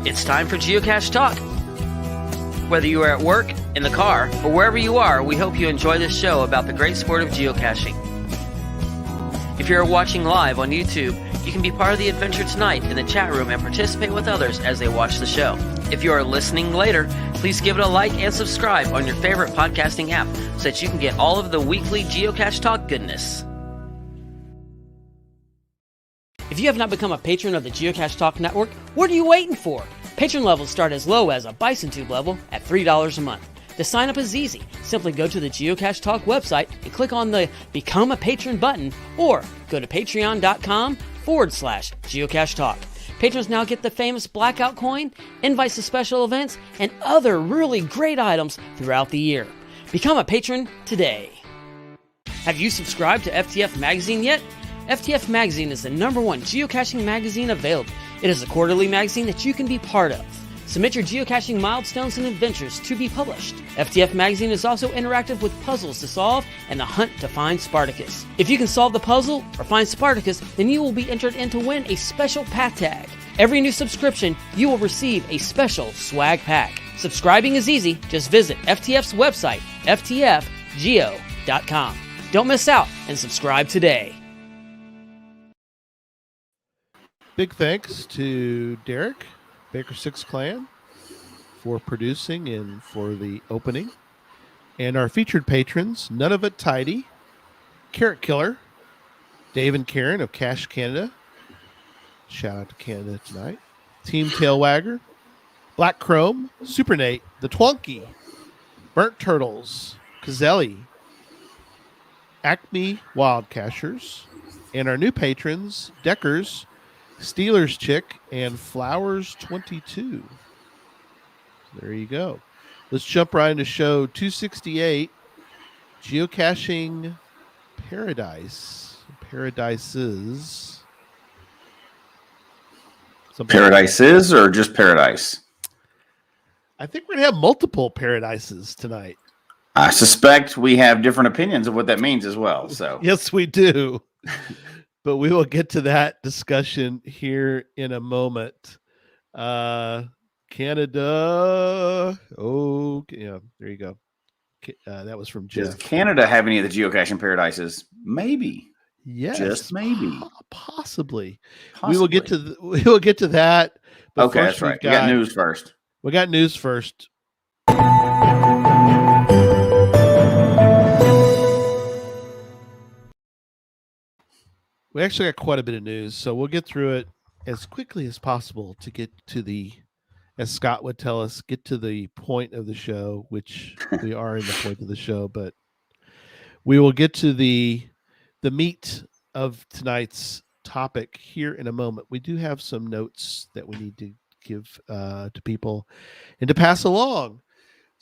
It's time for Geocache Talk. Whether you are at work, in the car, or wherever you are, we hope you enjoy this show about the great sport of geocaching. If you're watching live on YouTube, you can be part of the adventure tonight in the chat room and participate with others as they watch the show. If you are listening later, please give it a like and subscribe on your favorite podcasting app so that you can get all of the weekly Geocache Talk goodness. If you have not become a patron of the Geocache Talk Network, what are you waiting for? Patron levels start as low as a Bison Tube level at $3 a month. To sign up is easy. Simply go to the Geocache Talk website and click on the Become a Patron button, or go to patreon.com/Geocache Talk. Patrons now get the famous Blackout coin, invites to special events, and other really great items throughout the year. Become a patron today. Have you subscribed to FTF Magazine yet? FTF Magazine is the #1 geocaching magazine available. It is a quarterly magazine that you can be part of. Submit your geocaching milestones and adventures to be published. FTF Magazine is also interactive with puzzles to solve and the hunt to find Spartacus. If you can solve the puzzle or find Spartacus, then you will be entered in to win a special pack tag. Every new subscription, you will receive a special swag pack. Subscribing is easy. Just visit FTF's website, ftfgeo.com. Don't miss out and subscribe today. Big thanks to Derek, Baker 6 Clan, for producing and for the opening. And our featured patrons, None of It Tidy, Carrot Killer, Dave and Karen of Cache Canada. Shout out to Canada tonight. Team Tailwagger, Black Chrome, Super Nate, The Twonky, Burnt Turtles, Cazelli, Acme Wild Cachers, and our new patrons, Deckers, Steelers Chick, and Flowers 22. There you go. Let's jump right into show 268, Geocaching Paradise. Paradises. Paradises or just paradise? I think we're going to have multiple paradises tonight. I suspect we have different opinions of what that means as well. So Yes, we do. But we will get to that discussion here in a moment. Canada. Oh, yeah, there you go. That was from Jeff. Does Canada have any of the geocaching paradises? Maybe. Yes, just maybe. Possibly. Possibly. We will get to that. But Okay, that's right. We got news first. We got news first. We actually got quite a bit of news, so we'll get through it as quickly as possible to get to the, as Scott would tell us, get to the point of the show, which we are in the point of the show, but we will get to the meat of tonight's topic here in a moment. We do have some notes that we need to give to people and to pass along.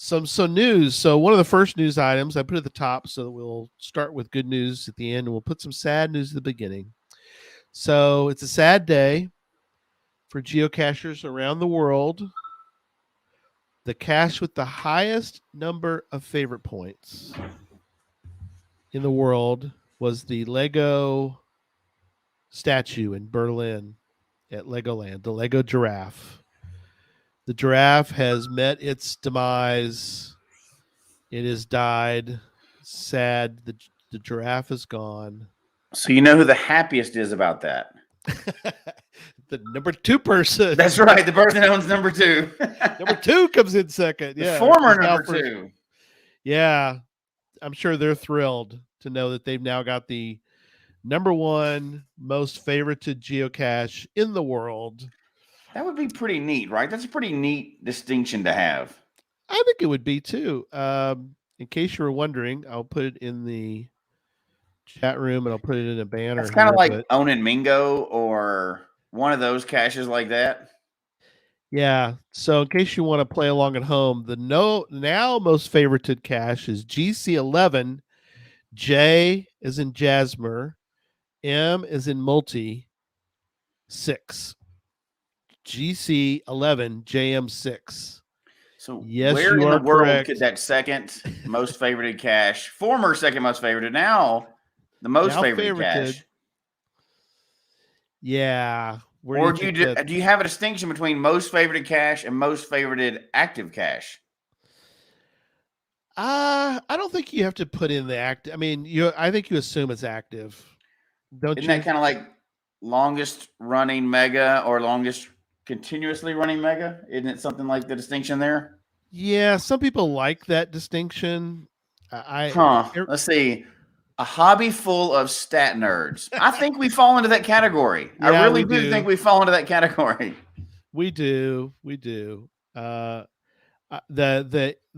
Some news. So one of the first news items I put at the top, so we'll start with good news at the end, and we'll put some sad news at the beginning. So it's a sad day for geocachers around the world. The cache with the highest number of favorite points in the world was the Lego statue in Berlin at Legoland, the Lego giraffe. The giraffe has met its demise. It has died. Sad. The giraffe is gone. So you know who the happiest is about that? The number 2 person. That's right. The person that owns number 2. Number 2 comes in second. The Yeah, former number 2. Yeah. I'm sure they're thrilled to know that they've now got the number 1 most favorited geocache in the world. That would be pretty neat, right? That's a pretty neat distinction to have. I think it would be too. In case you were wondering, I'll put it in the chat room and I'll put it in a banner. It's kind of like Onin Mingo or one of those caches like that. Yeah. So in case you want to play along at home, the now most favorited cache is GC11. J is in Jasmer. M is in Multi. 6. GC11 JM6. So yes, where in the world correct. could that second most favorited cache, former second most favorited, now the most favorited cache? Yeah. Where do Or you do you think that? do you have a distinction between most favorited cache and most favorited active cache? I don't think you have to put in the act. I mean, I think you assume it's active, don't Isn't you? that kind of like longest running mega or longest continuously running mega? Isn't it something like the distinction there? Yeah, some people like that distinction. Huh. Let's see. A hobby full of stat nerds. I think we fall into that category. I Yeah, really we do think do. we fall into that category. We do. We do. The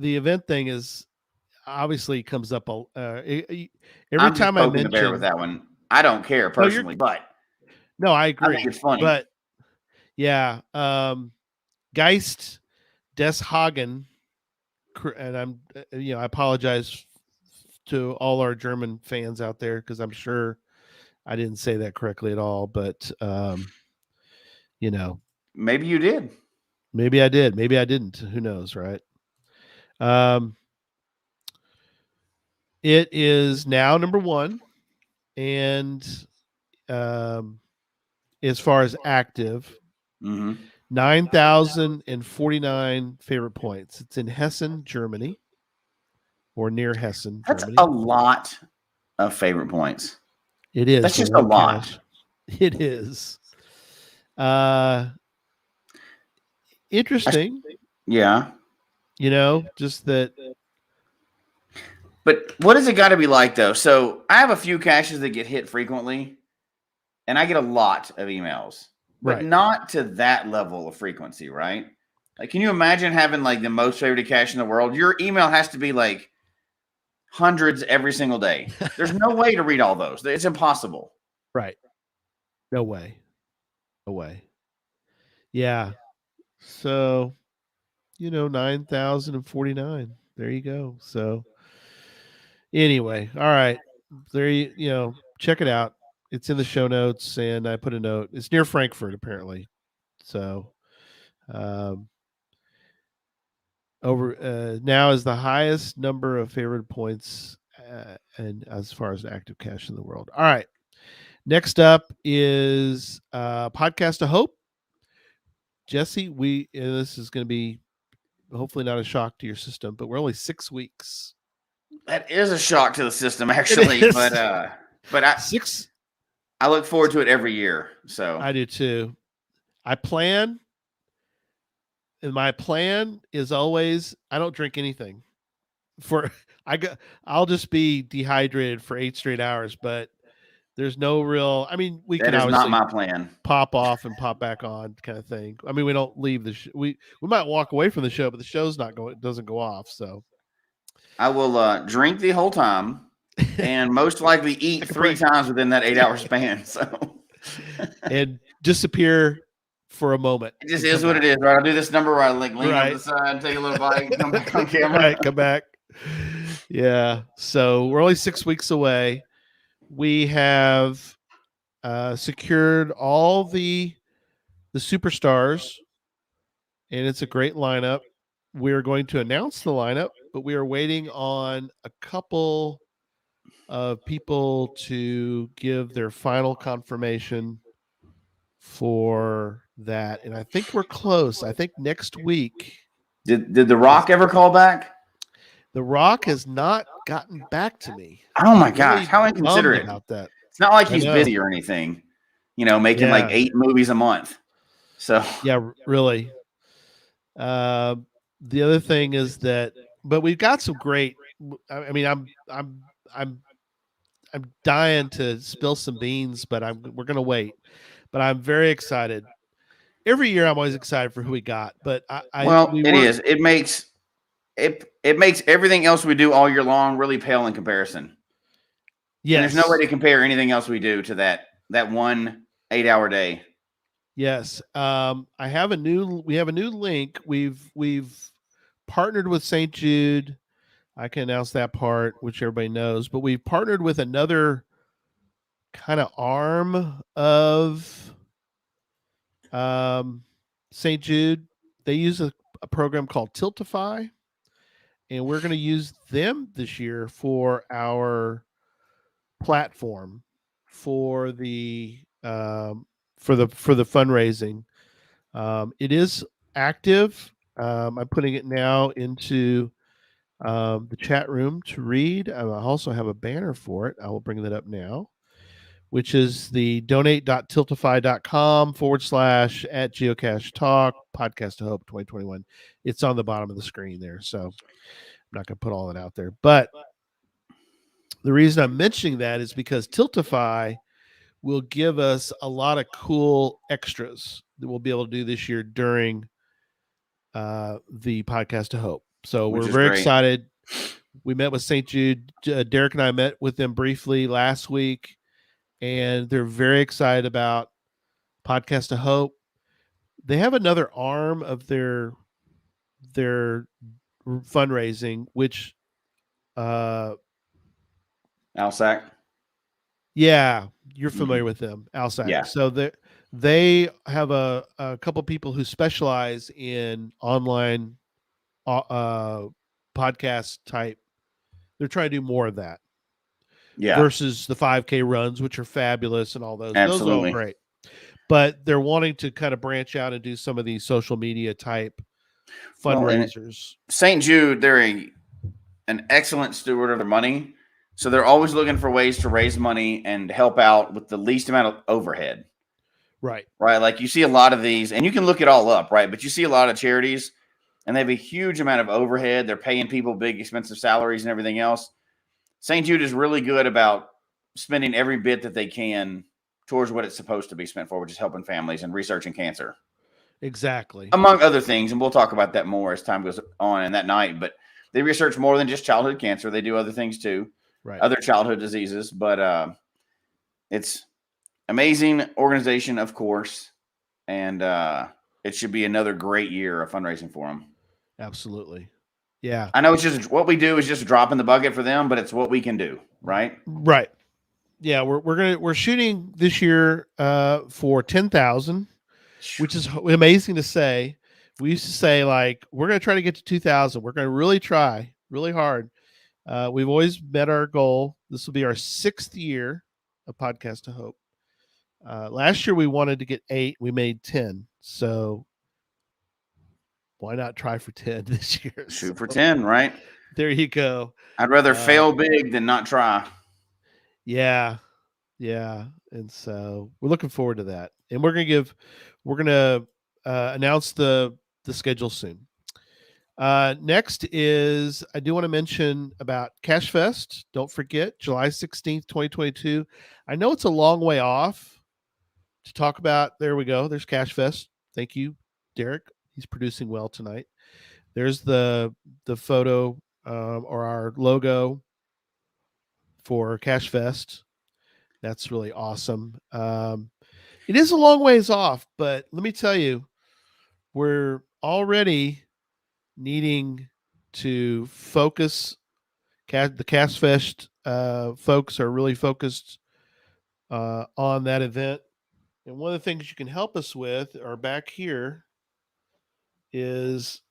event thing is obviously comes up every I'm just time I poking the bear with mention. that one. I don't care No, you're personally, but no, I I think agree. it's funny. But yeah, Geist Des Hagen, and I apologize to all our German fans out there because I'm sure I didn't say that correctly at all. But you know, Maybe you did. maybe I did, maybe I didn't. Who knows, right? Um, it is now number one, and um, as far as active, Mm-hmm. 9,049 favorite points. It's in Hessen, Germany, or near Hessen, That's Germany. a lot of favorite points. It is. That's for just a one lot. cache. It is. Interesting. Yeah. Just that. But what does it got to be like, though? So I have a few caches that get hit frequently, and I get a lot of emails, but Right. not to that level of frequency, right? Like, can you imagine having like the most favorite cache in the world? Your email has to be like hundreds every single day. There's no way to read all those. It's impossible. Right. No way. No way. Yeah. So, 9,049. There you go. So, anyway, all right. There check it out. It's in the show notes, and I put a note. It's near Frankfurt, apparently. So, now is the highest number of favorite points, and as far as active cache in the world. All right. Next up is Podcast of Hope. Jesse, this is going to be hopefully not a shock to your system, but we're only 6 weeks. That is a shock to the system, actually. But I 6. I look forward to it every year. So I do too. And my plan is always I don't drink anything. I'll just be dehydrated for 8 straight hours, but there's no real. I mean, we that can is not obviously my plan. pop off and pop back on, kind of thing. I mean, we don't leave the we might walk away from the show, but the show's not going. It doesn't go off. So I will drink the whole time and most likely eat 3 times within that 8-hour span. So and disappear for a moment. it just is what it is, right? I'll do this number where I like lean Right. over the side, take a little bite, come back on camera. Right, come back. Yeah. So we're only 6 weeks away. We have secured all the superstars, and it's a great lineup. We're going to announce the lineup, but we are waiting on a couple of people to give their final confirmation for that. And I think we're close. I think next week. Did The Rock ever call back? The Rock has not gotten back to me. Oh my gosh, how inconsiderate about that. It's not like he's busy or anything, making like 8 movies a month. So yeah, really. The other thing is that, but we've got some great. I mean, I'm dying to spill some beans, but we're gonna wait. But I'm very excited. Every year, I'm always excited for who we got. But it is. It makes everything else we do all year long really pale in comparison. Yes, and there's no way to compare anything else we do to that one 8-hour day. Yes. We have a new link. We've partnered with St. Jude. I can announce that part, which everybody knows, but we've partnered with another kind of arm of St. Jude. They use a program called Tiltify, and we're going to use them this year for our platform for the for the fundraising. It is active. I'm putting it now into the chat room to read. I also have a banner for it. I will bring that up now, which is the donate.tiltify.com / at Geocache Talk Podcast to Hope 2021. It's on the bottom of the screen there. So I'm not going to put all that out there. But the reason I'm mentioning that is because Tiltify will give us a lot of cool extras that we'll be able to do this year during the Podcast to Hope. So we're very excited. We met with St. Jude. Derek and I met with them briefly last week, and they're very excited about Podcast to Hope. They have another arm of their fundraising, which Alsac. Yeah, you're familiar with them, Alsac. Yeah. So they have a couple people who specialize in online podcast type. They're trying to do more of that. Yeah. Versus the 5K runs, which are fabulous and all those. Absolutely. Those are all great. But they're wanting to kind of branch out and do some of these social media type fundraisers. St. Jude, they're an excellent steward of their money. So they're always looking for ways to raise money and help out with the least amount of overhead. Right. Right. Like you see a lot of these, and you can look it all up, right? But you see a lot of charities, and they have a huge amount of overhead. They're paying people big, expensive salaries and everything else. St. Jude is really good about spending every bit that they can towards what it's supposed to be spent for, which is helping families and researching cancer. Exactly. Among other things, and we'll talk about that more as time goes on and that night. But they research more than just childhood cancer. They do other things too. Right. Other childhood diseases, but it's amazing organization, of course, and it should be another great year of fundraising for them. Absolutely. Yeah. I know it's just what we do is just a drop in the bucket for them, but it's what we can do, right? Right. Yeah, we're shooting this year for 10,000, which is amazing to say. We used to say like we're going to try to get to 2,000. We're going to really try really hard. We've always met our goal. This will be our 6th year of Podcast to Hope. Last year we wanted to get 8. We made 10. So why not try for 10 this year? Shoot for 10, right? There you go. I'd rather fail big than not try. Yeah. Yeah. And so we're looking forward to that. And we're going to announce the schedule soon. Next is, I do want to mention about Cache Fest. Don't forget, July 16th, 2022. I know it's a long way off to talk about. There we go. There's Cache Fest. Thank you, Derek. He's producing well tonight. There's the photo or our logo for Cache Fest. That's really awesome. It is a long ways off, but let me tell you, we're already needing to focus. The Cache Fest folks are really focused on that event. And one of the things you can help us with are back here is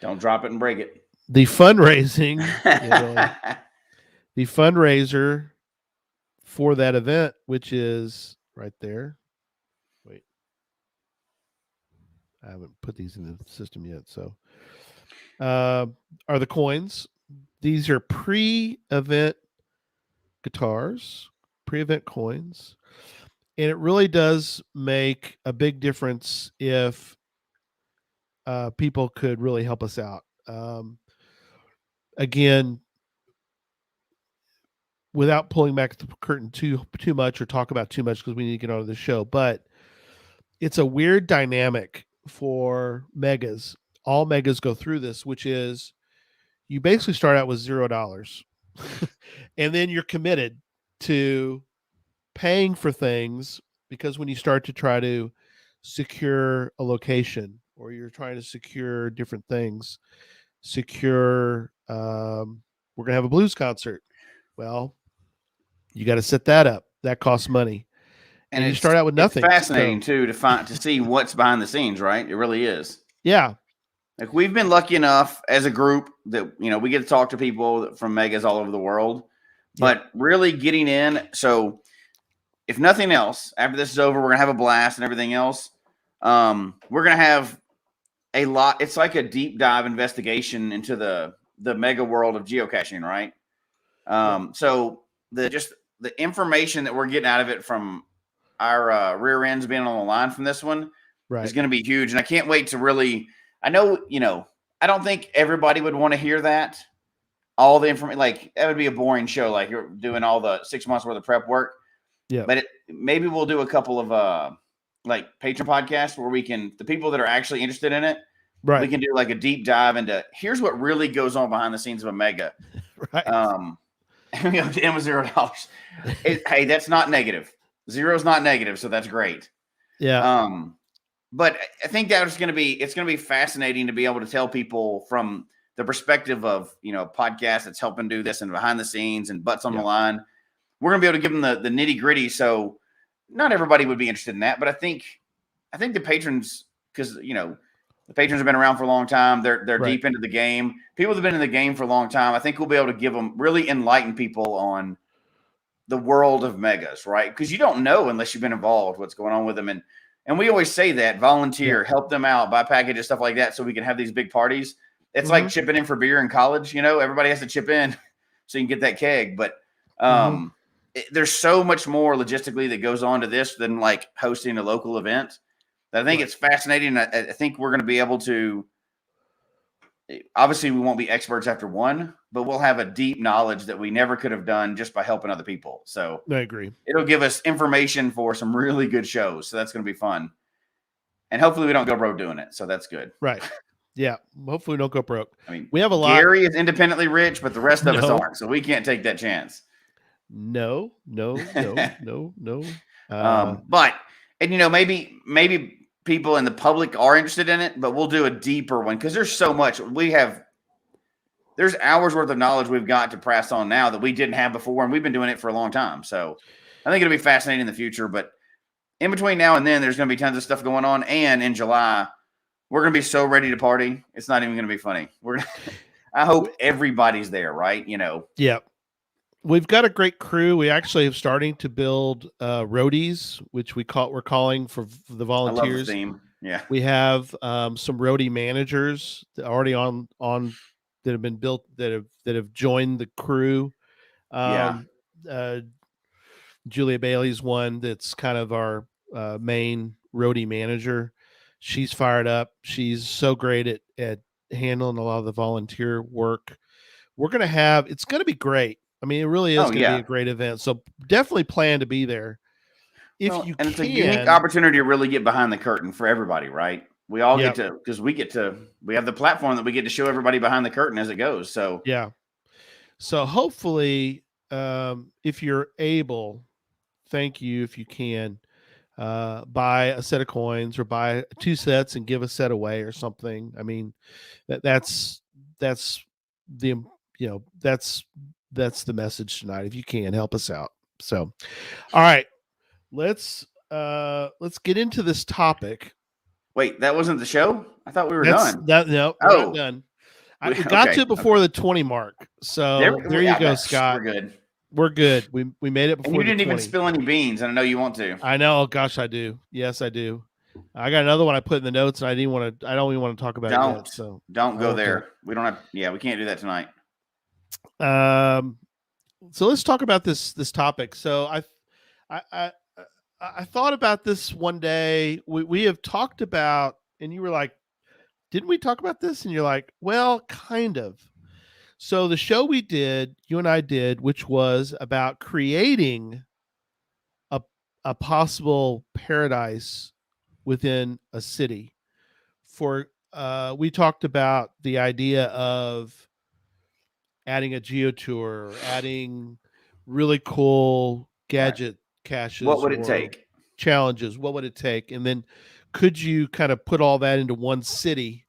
don't drop it and break it. The fundraising, the fundraiser for that event, which is right there. Wait, I haven't put these in the system yet. So, are the coins? These are pre-event guitars, pre-event coins, and it really does make a big difference if people could really help us out. Again, without pulling back the curtain too much or talk about too much because we need to get on to the show, but it's a weird dynamic for megas. All megas go through this, which is you basically start out with $0 and then you're committed to paying for things, because when you start to try to secure a location or you're trying to secure different things, we're going to have a blues concert. Well, you got to set that up. That costs money. And you start out with nothing. It's fascinating too to see what's behind the scenes, right? It really is. Yeah. Like we've been lucky enough as a group that, we get to talk to people from megas all over the world, but really getting in. So if nothing else, after this is over, we're gonna have a blast and everything else. We're gonna have a lot. It's like a deep dive investigation into the mega world of geocaching, right? So the information that we're getting out of it from our rear ends being on the line from this one is going to be huge, and I can't wait to really. I know, I don't think everybody would want to hear that. All the information, like that would be a boring show. Like you're doing all the 6 months worth of prep work. Yeah. But maybe we'll do a couple of like patron podcasts where we can, the people that are actually interested in it, right, we can do like a deep dive into here's what really goes on behind the scenes of a mega. Right. And with $0. Hey, that's not negative. 0 is not negative, so that's great. Yeah. But I think it's going to be fascinating to be able to tell people from the perspective of, podcasts that's helping do this and behind the scenes and butts on the line. We're going to be able to give them the nitty gritty. So not everybody would be interested in that, but I think the patrons, because, the patrons have been around for a long time. They're deep into the game. People that have been in the game for a long time. I think we'll be able to give them, really enlighten people on the world of megas, right? Because you don't know unless you've been involved what's going on with them. And we always say that, volunteer, help them out, buy packages, stuff like that, so we can have these big parties. It's like chipping in for beer in college. Everybody has to chip in so you can get that keg. But there's so much more logistically that goes on to this than like hosting a local event. That I think it's fascinating. I think we're going to be able to. Obviously, we won't be experts after one, but we'll have a deep knowledge that we never could have done just by helping other people. So I agree. It'll give us information for some really good shows. So that's going to be fun. And hopefully we don't go broke doing it. So that's good. Right. Yeah. Hopefully we don't go broke. I mean, we have a lot. Gary is independently rich, but the rest of us aren't. So we can't take that chance. No. But maybe people in the public are interested in it, but we'll do a deeper one because there's so much there's hours worth of knowledge we've got to pass on now that we didn't have before, and we've been doing it for a long time. So I think it'll be fascinating in the future, but in between now and then, there's going to be tons of stuff going on. And in July, we're going to be so ready to party. It's not even going to be funny. I hope everybody's there, right? Yeah. We've got a great crew. We actually are starting to build roadies, which we're calling for the volunteers. I love the theme. Yeah. We have some roadie managers already on that have been built that have joined the crew. Julia Bailey's one that's kind of our main roadie manager. She's fired up. She's so great at handling a lot of the volunteer work. It's going to be great. I mean, it really is going to be a great event. So definitely plan to be there. And it's a unique opportunity to really get behind the curtain for everybody, right? We all get to, because we have the platform that we get to show everybody behind the curtain as it goes. So, yeah. So hopefully, if you're able, thank you if you can, buy a set of coins or buy 2 sets and give a set away or something. I mean, that's the message tonight. If you can, help us out. So, all right, let's get into this topic. Wait, that wasn't the show? I thought we were done. We're not done. We got to before the 20 mark. So there you go, Scott. We're good. We made it before. And you didn't even spill any beans, and I know you want to. I know. Oh, gosh, I do. Yes, I do. I got another one I put in the notes, and I don't even want to talk about it yet. So don't go there. We don't have. Yeah, we can't do that tonight. So let's talk about this topic. So I thought about this one day. We have talked about, and you were like, didn't we talk about this? And you're like, well, kind of. So the show you and I did, which was about creating a possible paradise within a city. We talked about the idea of adding a geotour, adding really cool gadget caches. What would it take? Challenges. What would it take? And then could you kind of put all that into one city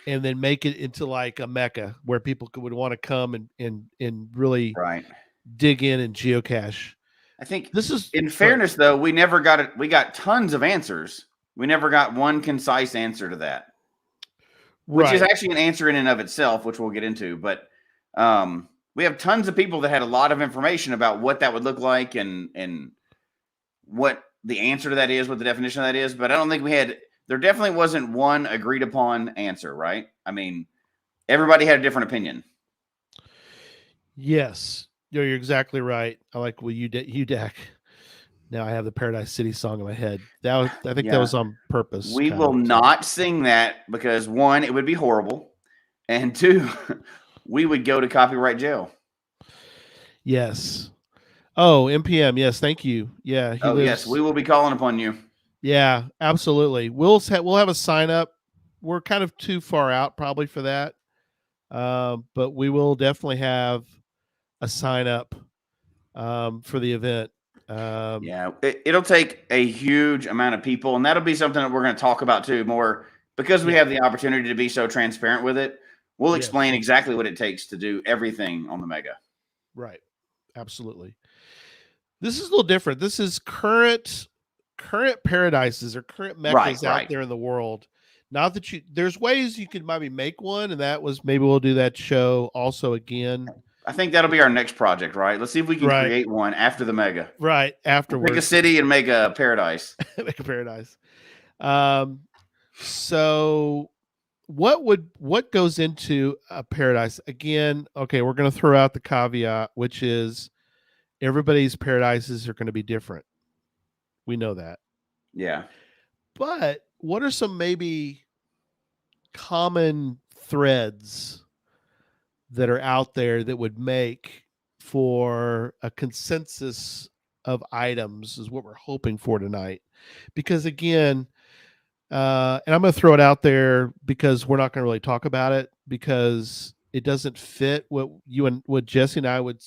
and then make it into like a mecca where people would want to come and really dig in and geocache? I think in fairness, though, we never got it. We got tons of answers. We never got one concise answer to that, which is actually an answer in and of itself, which we'll get into. But we have tons of people that had a lot of information about what that would look like and what the answer to that is, what the definition of that is, but I don't think there definitely wasn't one agreed upon answer, right? I mean, everybody had a different opinion. Yes, you're exactly right. I like what you did, UDAC. Now I have the Paradise City song in my head. I think that was on purpose. We will not sing that because 1, it would be horrible, and 2, we would go to copyright jail. Yes. Oh, MPM. Yes, thank you. Yeah. Yes, we will be calling upon you. Yeah, absolutely. We'll have a sign up. We're kind of too far out probably for that, but we will definitely have a sign up for the event. It'll take a huge amount of people, and that'll be something that we're going to talk about too more because we have the opportunity to be so transparent with it. We'll explain exactly what it takes to do everything on the Mega. Right. Absolutely. This is a little different. This is current paradises or current meccas out there in the world. Not that there's ways you could maybe make one, and maybe we'll do that show also again. I think that'll be our next project, right? Let's see if we can create one after the Mega. Right, afterwards. Make a city and make a paradise. Make a paradise. So what goes into a paradise? Again, okay, we're going to throw out the caveat, which is everybody's paradises are going to be different. We know that. Yeah. But what are some maybe common threads that are out there that would make for a consensus of items is what we're hoping for tonight? Because again, and I'm going to throw it out there because we're not going to really talk about it because it doesn't fit what Jesse and I would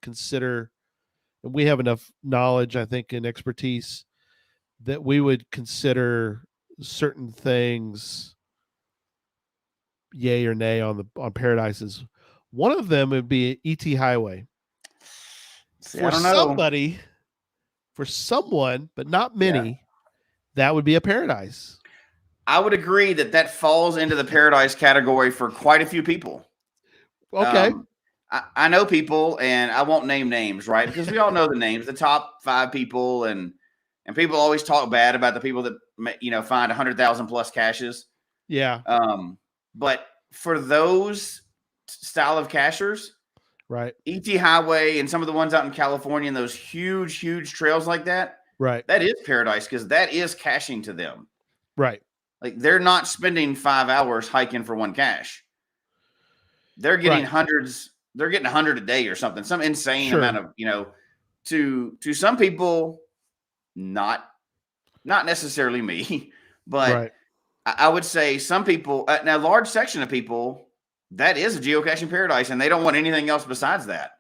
consider. And we have enough knowledge, I think, and expertise that we would consider certain things yay or nay on paradises. One of them would be ET Highway. For someone, but not many, that would be a paradise. I would agree that falls into the paradise category for quite a few people. Okay. I know people, and I won't name names, right? Because we all know the names, the top 5 people, and people always talk bad about the people that find 100,000 plus caches. Yeah. But for those style of cachers, right? ET Highway and some of the ones out in California and those huge trails like that, right? That is paradise because that is caching to them, right? Like they're not spending 5 hours hiking for one cache. They're getting hundreds. They're getting 100 a day or something, some insane amount of, to some people, not necessarily me, but I would say some people, now a large section of people, that is a geocaching paradise, and they don't want anything else besides that.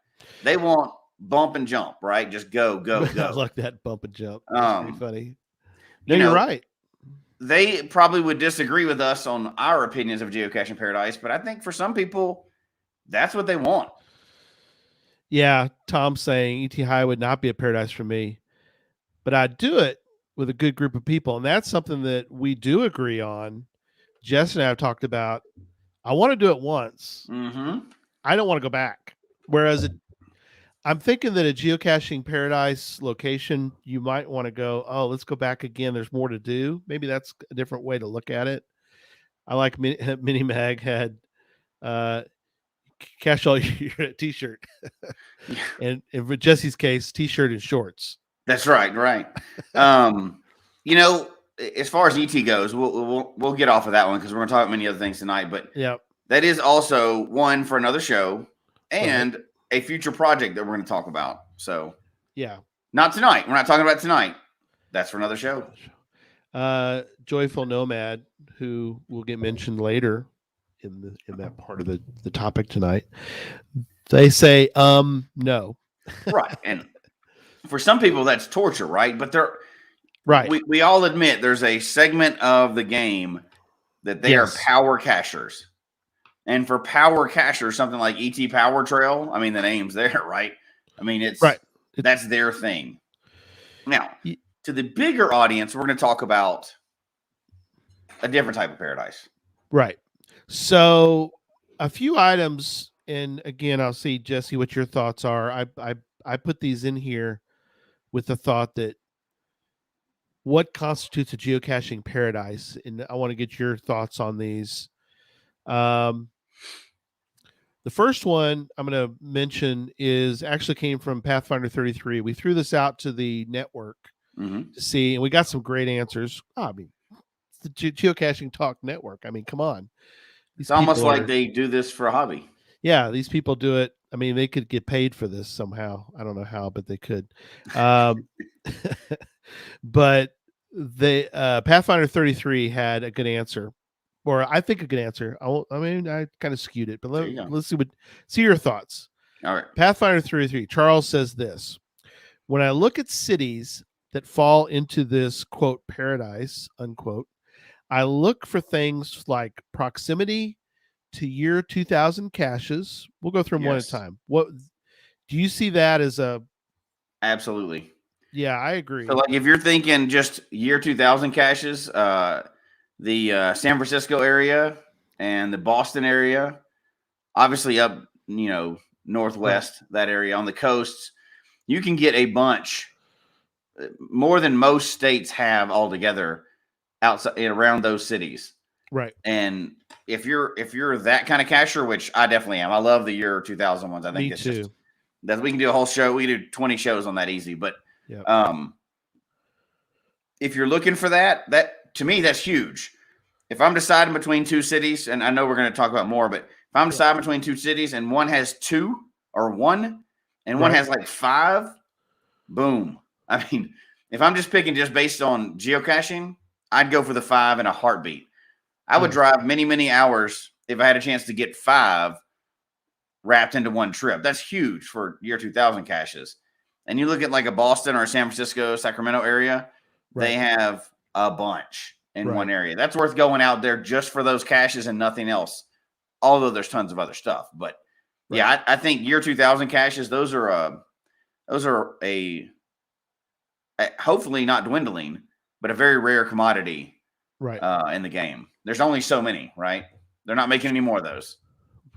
They want bump and jump, right? Just go. I like that bump and jump. That's pretty funny. No, you're right. They probably would disagree with us on our opinions of geocaching paradise, but I think for some people, that's what they want. Yeah, Tom's saying ET High would not be a paradise for me, but I'd do it with a good group of people. And that's something that we do agree on. Jess and I have talked about. I want to do it once. Mm-hmm. I don't want to go back. Whereas I'm thinking that a geocaching paradise location, you might want to go, oh, let's go back again. There's more to do. Maybe that's a different way to look at it. I like Mini Mag had cash all year t-shirt. And for Jesse's case, t-shirt and shorts. That's right. As far as ET goes, we'll get off of that one because we're going to talk about many other things tonight. But that is also one for another show and a future project that we're going to talk about. So not tonight. We're not talking about tonight. That's for another show. Joyful Nomad, who will get mentioned later in that part of the topic tonight. They say no. Right. And for some people that's torture, right? But right. We all admit there's a segment of the game that they are power cachers. And for power cachers, something like ET Power Trail, I mean the name's there, right? I mean that's their thing. Now, to the bigger audience, we're going to talk about a different type of paradise. Right. So a few items, and again, I'll see, Jesse, what your thoughts are. I put these in here with the thought that what constitutes a geocaching paradise, and I want to get your thoughts on these. The first one I'm going to mention is actually came from Pathfinder 33. We threw this out to the network Mm-hmm. to see, and we got some great answers. I mean, it's the Geocaching Talk Network. I mean, come on. These It's almost people like they do this for a hobby. yeah, these people do it. I mean, they could get paid for this somehow. I don't know how, but they could. Um, but they Pathfinder 33 had a good answer, or I think a good answer. I mean, I kind of skewed it, but There you go. let's see your thoughts. All right. Pathfinder 33. Charles says this: when I look at cities that fall into this quote paradise unquote, I look for things like proximity to year 2000 caches. We'll go through them one at a Yes. time. What do you see that as a? Absolutely. Yeah, I agree. So, like, if you're thinking just year 2000 caches, the San Francisco area and the Boston area, obviously up, northwest, that area on the coasts, you can get a bunch, more than most states have altogether outside around those cities. Right. And if you're that kind of cacher, which I definitely am, I love the year 2000 ones. I think Me it's too. just that we can do a whole show. We do 20 shows on that easy. But Yep. If you're looking for that to me, that's huge. If I'm deciding between two cities, and I know we're going to talk about more, but if I'm deciding between two cities and one has 2 or 1 and one Right. has like 5, boom. I mean, if I'm just picking just based on geocaching, I'd go for the 5 in a heartbeat. I would Yeah. drive many, many hours if I had a chance to get 5 wrapped into one trip. That's huge for year 2000 caches. And you look at like a Boston or a San Francisco, Sacramento area, they have a bunch in one area. That's worth going out there just for those caches and nothing else. Although there's tons of other stuff, but yeah, I think year 2000 caches, those are a hopefully not dwindling, but a very rare commodity in the game. There's only so many, right? They're not making any more of those.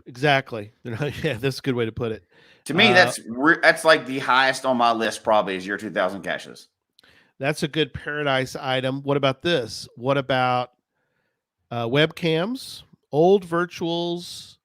Exactly. Yeah, that's a good way to put it. To me, that's like the highest on my list probably is year 2000 caches. That's a good paradise item. What about this? What about webcams, old virtuals,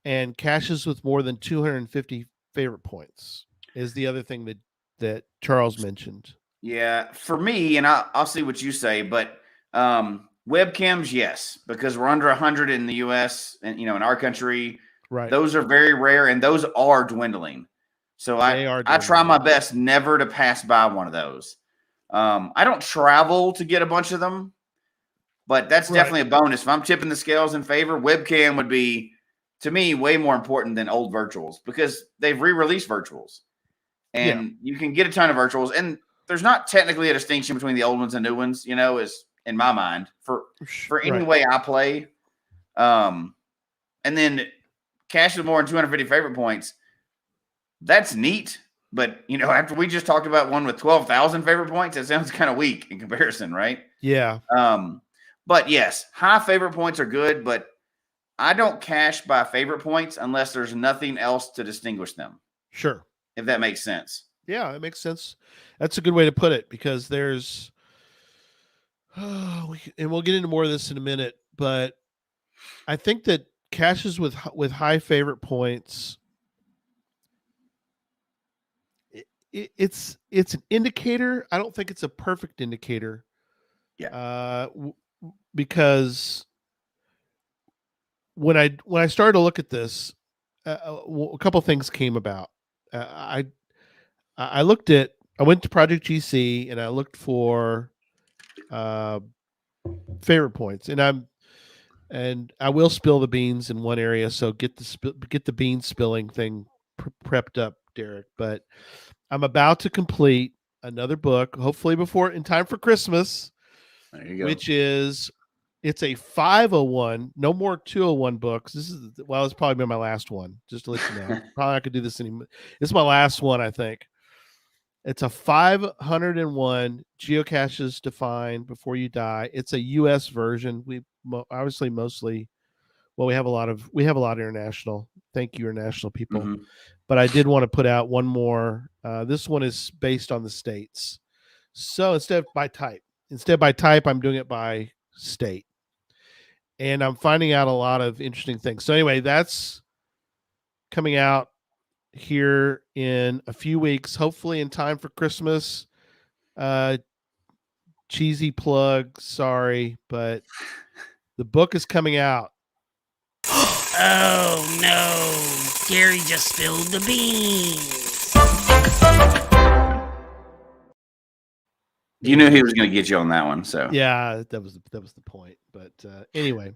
and caches with more than 250 favorite points is the other thing that Charles mentioned. Yeah, for me, and I'll see what you say, but webcams, yes, because we're under 100 in the U.S. and in our country, those are very rare and those are dwindling. So I try my best never to pass by one of those. I don't travel to get a bunch of them, but that's definitely a bonus. If I'm tipping the scales in favor, webcam would be, to me, way more important than old virtuals because they've re-released virtuals. And you can get a ton of virtuals. And there's not technically a distinction between the old ones and new ones, is in my mind for any way I play. And then cash with more than 250 favorite points. That's neat. But, after we just talked about one with 12,000 favorite points, it sounds kind of weak in comparison, right? Yeah. But yes, high favorite points are good, but I don't cache by favorite points unless there's nothing else to distinguish them. Sure. If that makes sense. Yeah, it makes sense. That's a good way to put it because there's, and we'll get into more of this in a minute, but I think that caches with high favorite points, it's an indicator. I don't think it's a perfect indicator. Yeah. Because when I started to look at this, a couple things came about. I went to Project GC and I looked for favorite points, and I will spill the beans in one area, so get the bean spilling thing prepped up, Derek. But I'm about to complete another book, hopefully in time for Christmas. There you go. Which is, it's a 501, no more 201 books. It's probably been my last one, just to let you know. Probably not gonna do this anymore. It's my last one, I think. It's a 501 geocaches to find before you die. It's a U.S. version. We obviously we have a lot of international. Thank you, international people. Mm-hmm. But I did want to put out one more. This one is based on the states. So instead of by type. instead by type, I'm doing it by state. And I'm finding out a lot of interesting things. So anyway, that's coming out here in a few weeks, hopefully in time for Christmas. Cheesy plug, sorry, but the book is coming out. Oh no, Gary just spilled the beans. You knew he was going to get you on that one, so Yeah, that was the point. But anyway,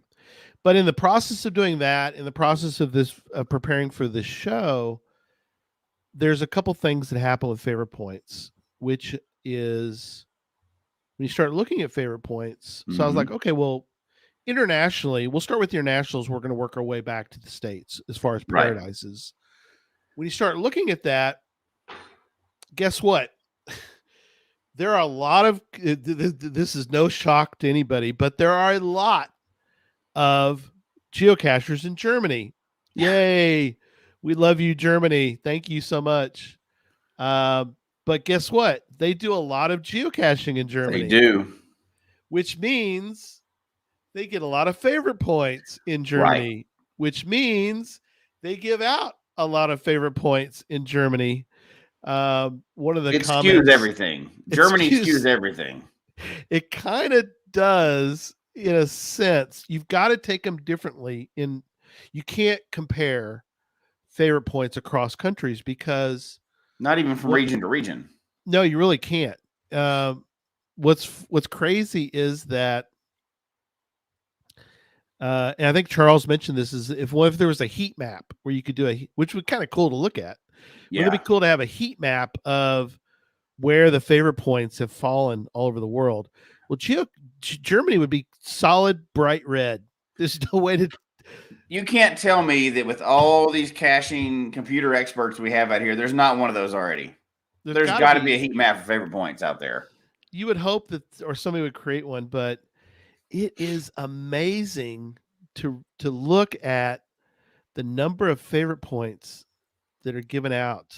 but in the process of doing that, in the process of this preparing for this show, there's a couple things that happen with favorite points, which is when you start looking at favorite points. So I was like, okay, well, internationally, we'll start with the internationals. We're going to work our way back to the States as far as paradises. When you start looking at that, guess what? There are a lot of, this is no shock to anybody, but there are a lot of geocachers in Germany. Yay. We love you, Germany. Thank you so much. But guess what? They do a lot of geocaching in Germany. they do. Which means they get a lot of favorite points in Germany, which means they give out a lot of favorite points in Germany. One of the comments, skews everything. Germany skews everything. It kind of does in a sense. You've got to take them differently. You can't compare favorite points across countries because not even from region to region. No, you really can't. What's crazy is that, and I think Charles mentioned this, is if there was a heat map where you could do which would be kind of cool to look at. Yeah. Wouldn't it be cool to have a heat map of where the favorite points have fallen all over the world? Well, Germany would be solid bright red. There's no way to. You can't tell me that with all these caching computer experts we have out here, there's not one of those already. There's got to be a heat map for favorite points out there. You would hope that, or somebody would create one, but it is amazing to look at the number of favorite points that are given out.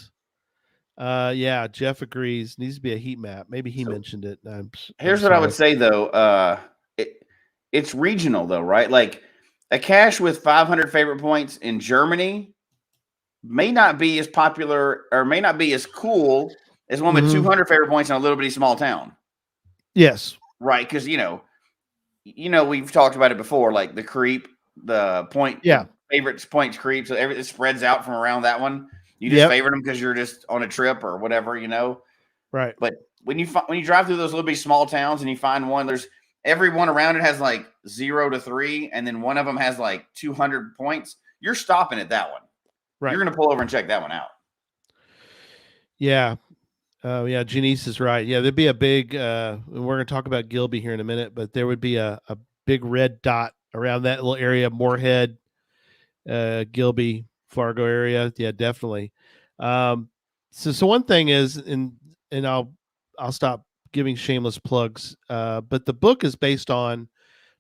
Yeah, Jeff agrees. Needs to be a heat map. Maybe he mentioned it. Here's what I would say though. It's regional though, right? Like a cache with 500 favorite points in Germany may not be as popular or may not be as cool as one with 200 favorite points in a little bitty small town. Yes. Right. Because, we've talked about it before, like the creep, the point, favorites points creep. So everything spreads out from around that one. You just favorite them because you're just on a trip or whatever, Right. But when you drive through those little bitty small towns and you find one, there's every one around it has like 0 to 3. And then one of them has like 200 points. You're stopping at that one. Right. You're going to pull over and check that one out. Yeah. Yeah, Janice is right. Yeah, there'd be a big, we're going to talk about Gilby here in a minute, but there would be a big red dot around that little area, Moorhead, Gilby, Fargo area. Yeah, definitely. So one thing is, and I'll stop giving shameless plugs, but the book is based on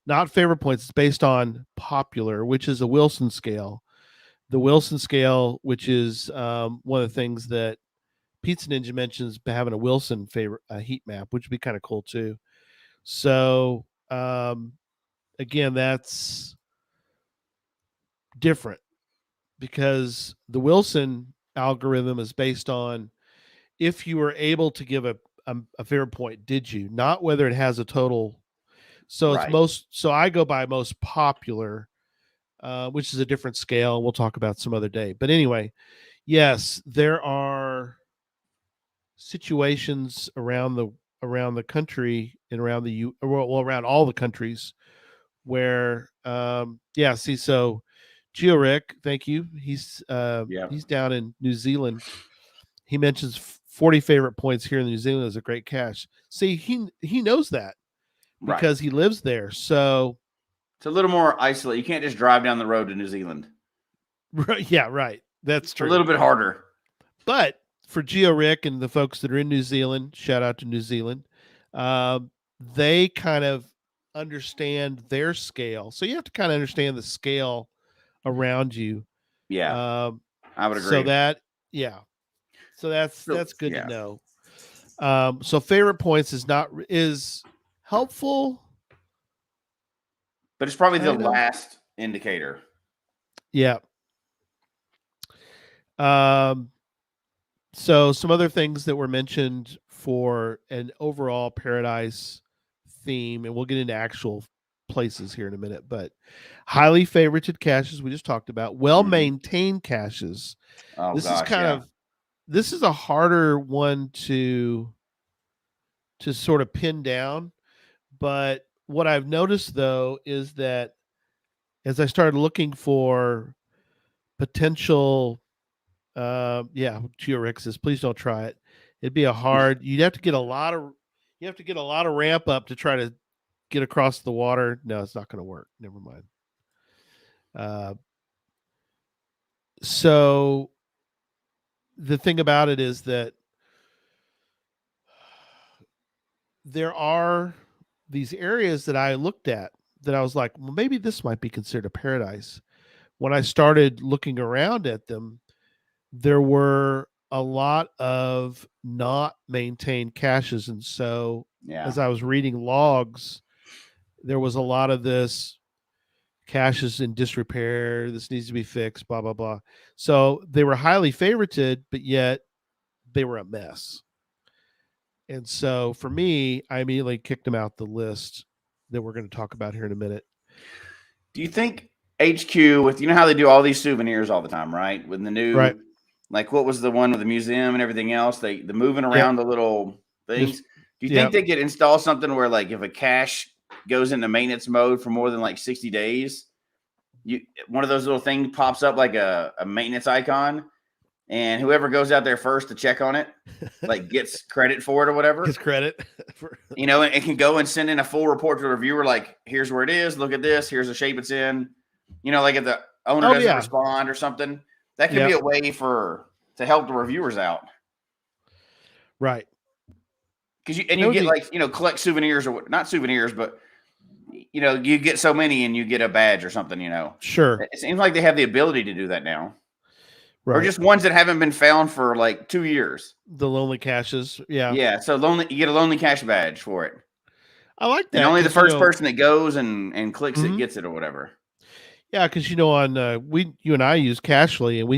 not favorite points. It's based on popular, which is a Wilson scale. The Wilson scale, which is one of the things that Pizza Ninja mentions, having a Wilson favorite heat map, which would be kind of cool too. So again, that's different because the Wilson algorithm is based on if you were able to give a favorite point, did you? Not whether it has a total. So it's so I go by most popular, which is a different scale. We'll talk about some other day. But anyway, yes, there are situations around the country and around around all the countries where so GeoRick, thank you. He's down in New Zealand. He mentions 40 favorite points here in New Zealand is a great cache. See, he knows that because he lives there. So it's a little more isolated. You can't just drive down the road to New Zealand. Right. Yeah, right. That's true. A little bit harder. But for GeoRick and the folks that are in New Zealand, shout out to New Zealand, they kind of understand their scale. So you have to kind of understand the scale around you. Yeah. I would agree. So that's good to know. So favorite points is helpful, but it's probably the kind of. last indicator. Yeah. So some other things that were mentioned for an overall paradise theme, and we'll get into actual places here in a minute, but highly favorited caches we just talked about, well-maintained caches. Oh This is gosh, kind yeah. of this is a harder one to sort of pin down, but what I've noticed though is that as I started looking for potential georexes, please don't try it. It'd be you'd have to get a lot of ramp up to try to get across the water. No, it's not going to work. Never mind. So the thing about it is that there are these areas that I looked at that I was like, well, maybe this might be considered a paradise. When I started looking around at them, there were a lot of not maintained caches. And so Yeah. as I was reading logs, there was a lot of this caches in disrepair. This needs to be fixed, blah, blah, blah. So they were highly favorited, but yet they were a mess. And so for me, I immediately kicked them out the list that we're going to talk about here in a minute. Do you think HQ with, you know how they do all these souvenirs all the time, right? With the new, Right. like what was the one with the museum and everything else? The moving around the little things. Do you think they could install something where, like, if a cache goes into maintenance mode for more than like 60 days, one of those little things pops up like a maintenance icon, and whoever goes out there first to check on it, like, gets credit for it or whatever. Gets credit. You know, and it can go and send in a full report to the reviewer, like, here's where it is, look at this, here's the shape it's in. You know, like if the owner doesn't respond or something, that could be a way to help the reviewers out. Right. Because you get like, you know, collect souvenirs or not souvenirs, but, you know, you get so many and you get a badge or something, you know. Sure. It seems like they have the ability to do that now. Right. Or just ones that haven't been found for like 2 years. The lonely caches. Yeah. Yeah. So you get a lonely cache badge for it. I like that. And only the first person that goes and clicks it gets it or whatever. Yeah, because, you know, on you and I use Cachely, and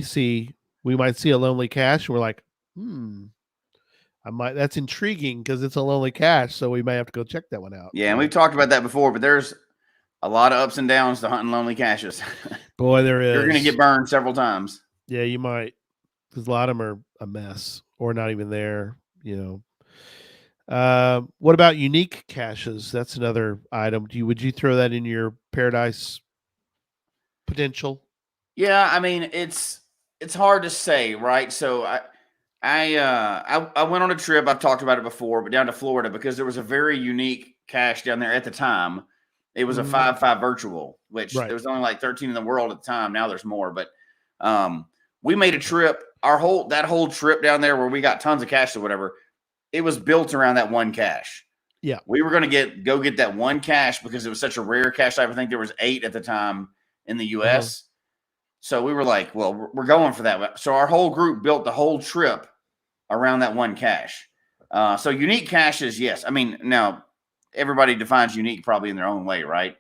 we might see a lonely cache, and we're like, that's intriguing because it's a lonely cache, so we might have to go check that one out. Yeah, and we've talked about that before, but there's a lot of ups and downs to hunting lonely caches. Boy, there is. You're going to get burned several times. Yeah, you might, because a lot of them are a mess or not even there, you know. What about unique caches? That's another item. Would you throw that in your paradise potential? Yeah, I mean, it's hard to say, right? So I went on a trip. I've talked about it before, but down to Florida because there was a very unique cache down there at the time. It was a 5-5 virtual, which there was only like 13 in the world at the time. Now there's more, but we made a trip. That whole trip down there where we got tons of caches or whatever, it was built around that one cache. Yeah, we were going to go get that one cache because it was such a rare cache type. I think there was 8 at the time in the U.S. So we were like, well, we're going for that. So our whole group built the whole trip around that one cache. So unique caches, yes. I mean, now everybody defines unique probably in their own way, right?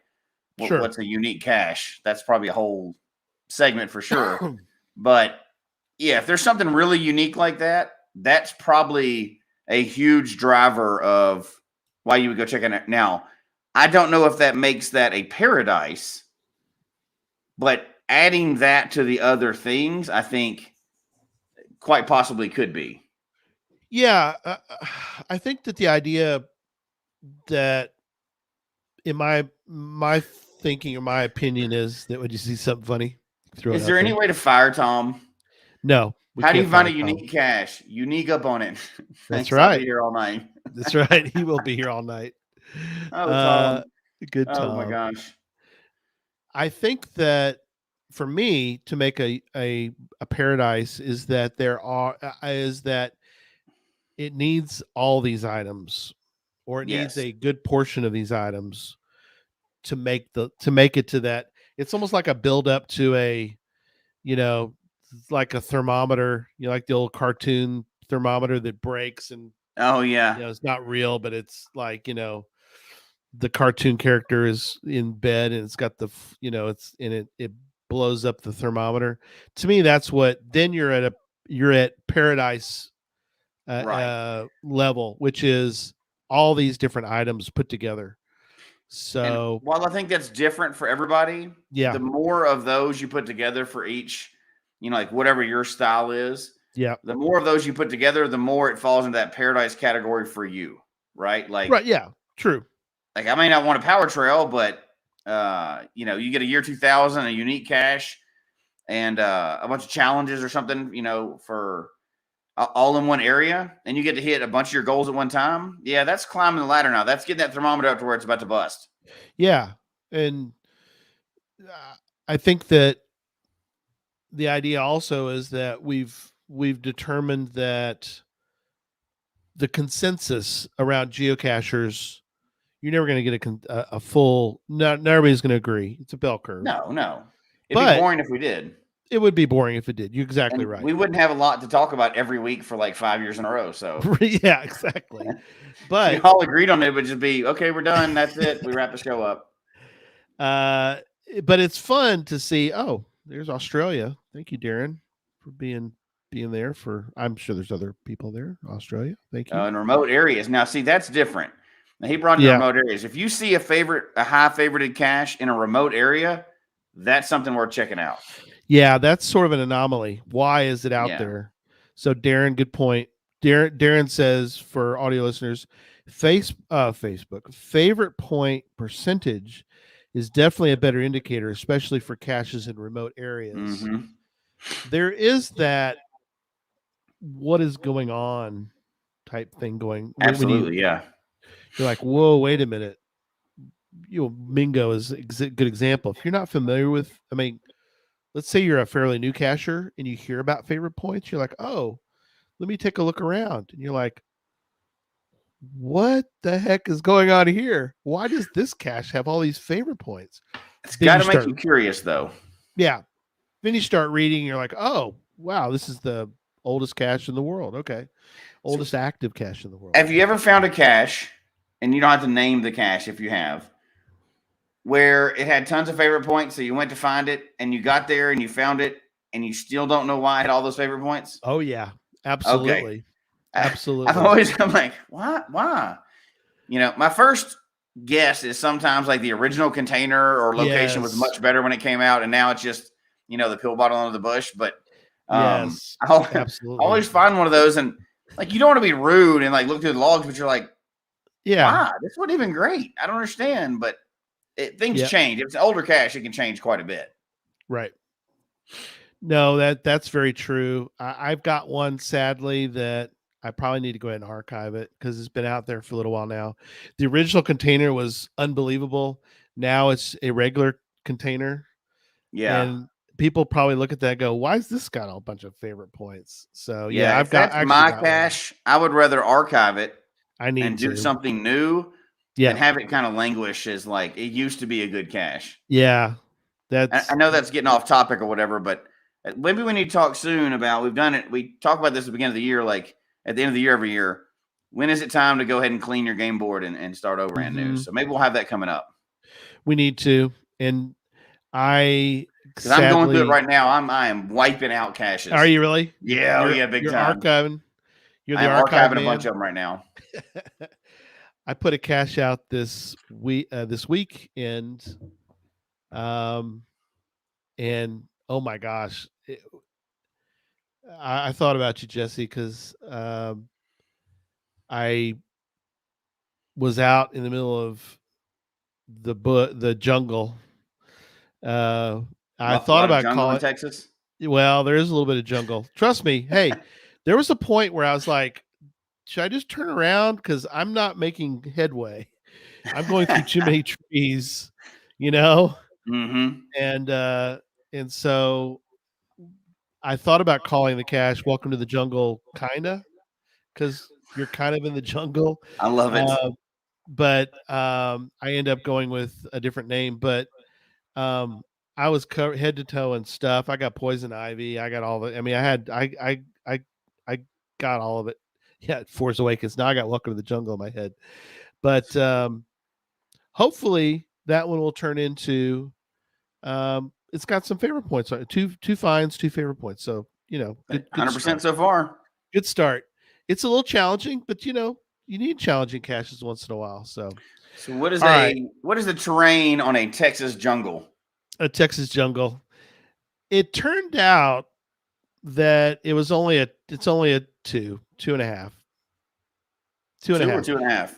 Sure. What's a unique cache? That's probably a whole segment for sure. But yeah, if there's something really unique like that, that's probably a huge driver of why you would go check it out. Now, I don't know if that makes that a paradise, but adding that to the other things, I think quite possibly could be. Yeah, I think that the idea that in my thinking or my opinion is that when you see something funny, is there any way to fire Tom? No. How do you find a unique cache? Unique up on it. That's right. I'll be here all night. That's right. He will be here all night. Oh, Tom. Good Tom. Oh my gosh. I think that for me to make a paradise is that it needs all these items, or it needs a good portion of these items to make it to that. It's almost like a build up to a, you know, like a thermometer, you know, like the old cartoon thermometer that breaks and oh yeah, you know, it's not real, but it's like, you know, the cartoon character is in bed and it's got the it's in it blows up the thermometer. To me, that's what then you're at paradise Right. level, which is all these different items put together. And So while I think that's different for everybody, yeah, the more of those you put together for each, like whatever your style is, yeah, the more of those you put together, the more it falls into that paradise category for you, right? right, yeah, true. Like I may not want a power trail, but you get a year 2000, a unique cache, and a bunch of challenges or something, for all in one area, and you get to hit a bunch of your goals at one time. Yeah, that's climbing the ladder now. That's getting that thermometer up to where it's about to bust. Yeah, and I think that the idea also is that we've determined that the consensus around geocachers, you're never going to get a full. Not everybody's going to agree. It's a bell curve, No. It'd be but boring if we did. it would be boring if it did. You're exactly And right. we wouldn't have a lot to talk about every week for like 5 years in a row. So Yeah, exactly. if But we all agreed on it, it would just be okay, we're done. That's it. We wrap the show up. but it's fun to see. Oh, there's Australia. Thank you, Darren, for being there. I'm sure there's other people there. Australia. Thank you. In remote areas. Now, see, that's different. Now, he brought in Yeah. remote areas. If you see a high favorited cache in a remote area, that's something worth checking out. Yeah, that's sort of an anomaly. Why is it out Yeah. there? So, Darren, good point. Darren says, for audio listeners, Facebook favorite point percentage is definitely a better indicator, especially for caches in remote areas. Mhm. There is that what is going on type thing going. Absolutely, yeah. You're like, whoa, wait a minute. Mingo is a good example. If you're not familiar with, let's say you're a fairly new cacher and you hear about favorite points, you're like, oh, let me take a look around. And you're like, what the heck is going on here? Why does this cache have all these favorite points? It's got to make you curious, though. Yeah. Then you start reading, and you're like, oh, wow, this is the oldest cache in the world. Okay. Oldest active cache in the world. Have you ever found a cache, and you don't have to name the cache if you have, where it had tons of favorite points, so you went to find it, and you got there, and you found it, and you still don't know why it had all those favorite points? Oh, yeah. Absolutely. Okay. Absolutely. I'm like, why? My first guess is sometimes like the original container or location was much better when it came out, and now it's just, the pill bottle under the bush. But yes, I absolutely. always find one of those, and like you don't want to be rude and like look through the logs, but you're like, wow, this wasn't even great. I don't understand, but things change. If it's an older cache, it can change quite a bit. Right. No, that's very true. I've got one, sadly, that I probably need to go ahead and archive it because it's been out there for a little while now. The original container was unbelievable. Now it's a regular container. Yeah. And people probably look at that and go, why is this got a bunch of favorite points? So yeah, I've got my cache. I would rather archive it and do something new and have it kind of languish as like it used to be a good cache. Yeah. I know that's getting off topic or whatever, but maybe we need to talk soon about, we've done it. We talk about this at the beginning of the year, like at the end of the year every year. When is it time to go ahead and clean your game board and start over brand new? So maybe we'll have that coming up. We need to. And because I'm going through it right now. I am wiping out caches. Are you really? Yeah, big time. Archiving. You're the archiving a bunch of them right now. I put a cache out this week, and oh my gosh, I thought about you, Jesse, because I was out in the middle of the jungle. I thought about calling Texas. Well, there is a little bit of jungle. Trust me. Hey, there was a point where I was like, should I just turn around? Because I'm not making headway. I'm going through too many trees, Mm-hmm. And so I thought about calling the cache "Welcome to the Jungle," kinda, because you're kind of in the jungle. I love it. But I end up going with a different name. But I was covered head to toe in stuff. I got poison ivy. I got all the. I got all of it. Yeah, Force Awakens. Now I got Welcome to the Jungle in my head. But hopefully that one will turn into. It's got some favorite points on it. Two finds, 2 favorite points. So good 100% start. so far. Good start. It's a little challenging, but you need challenging caches once in a while. So what is all right. what is the terrain on a Texas jungle? A Texas jungle. It turned out that it's only a 2.5. 2.5. 2 or 2.5?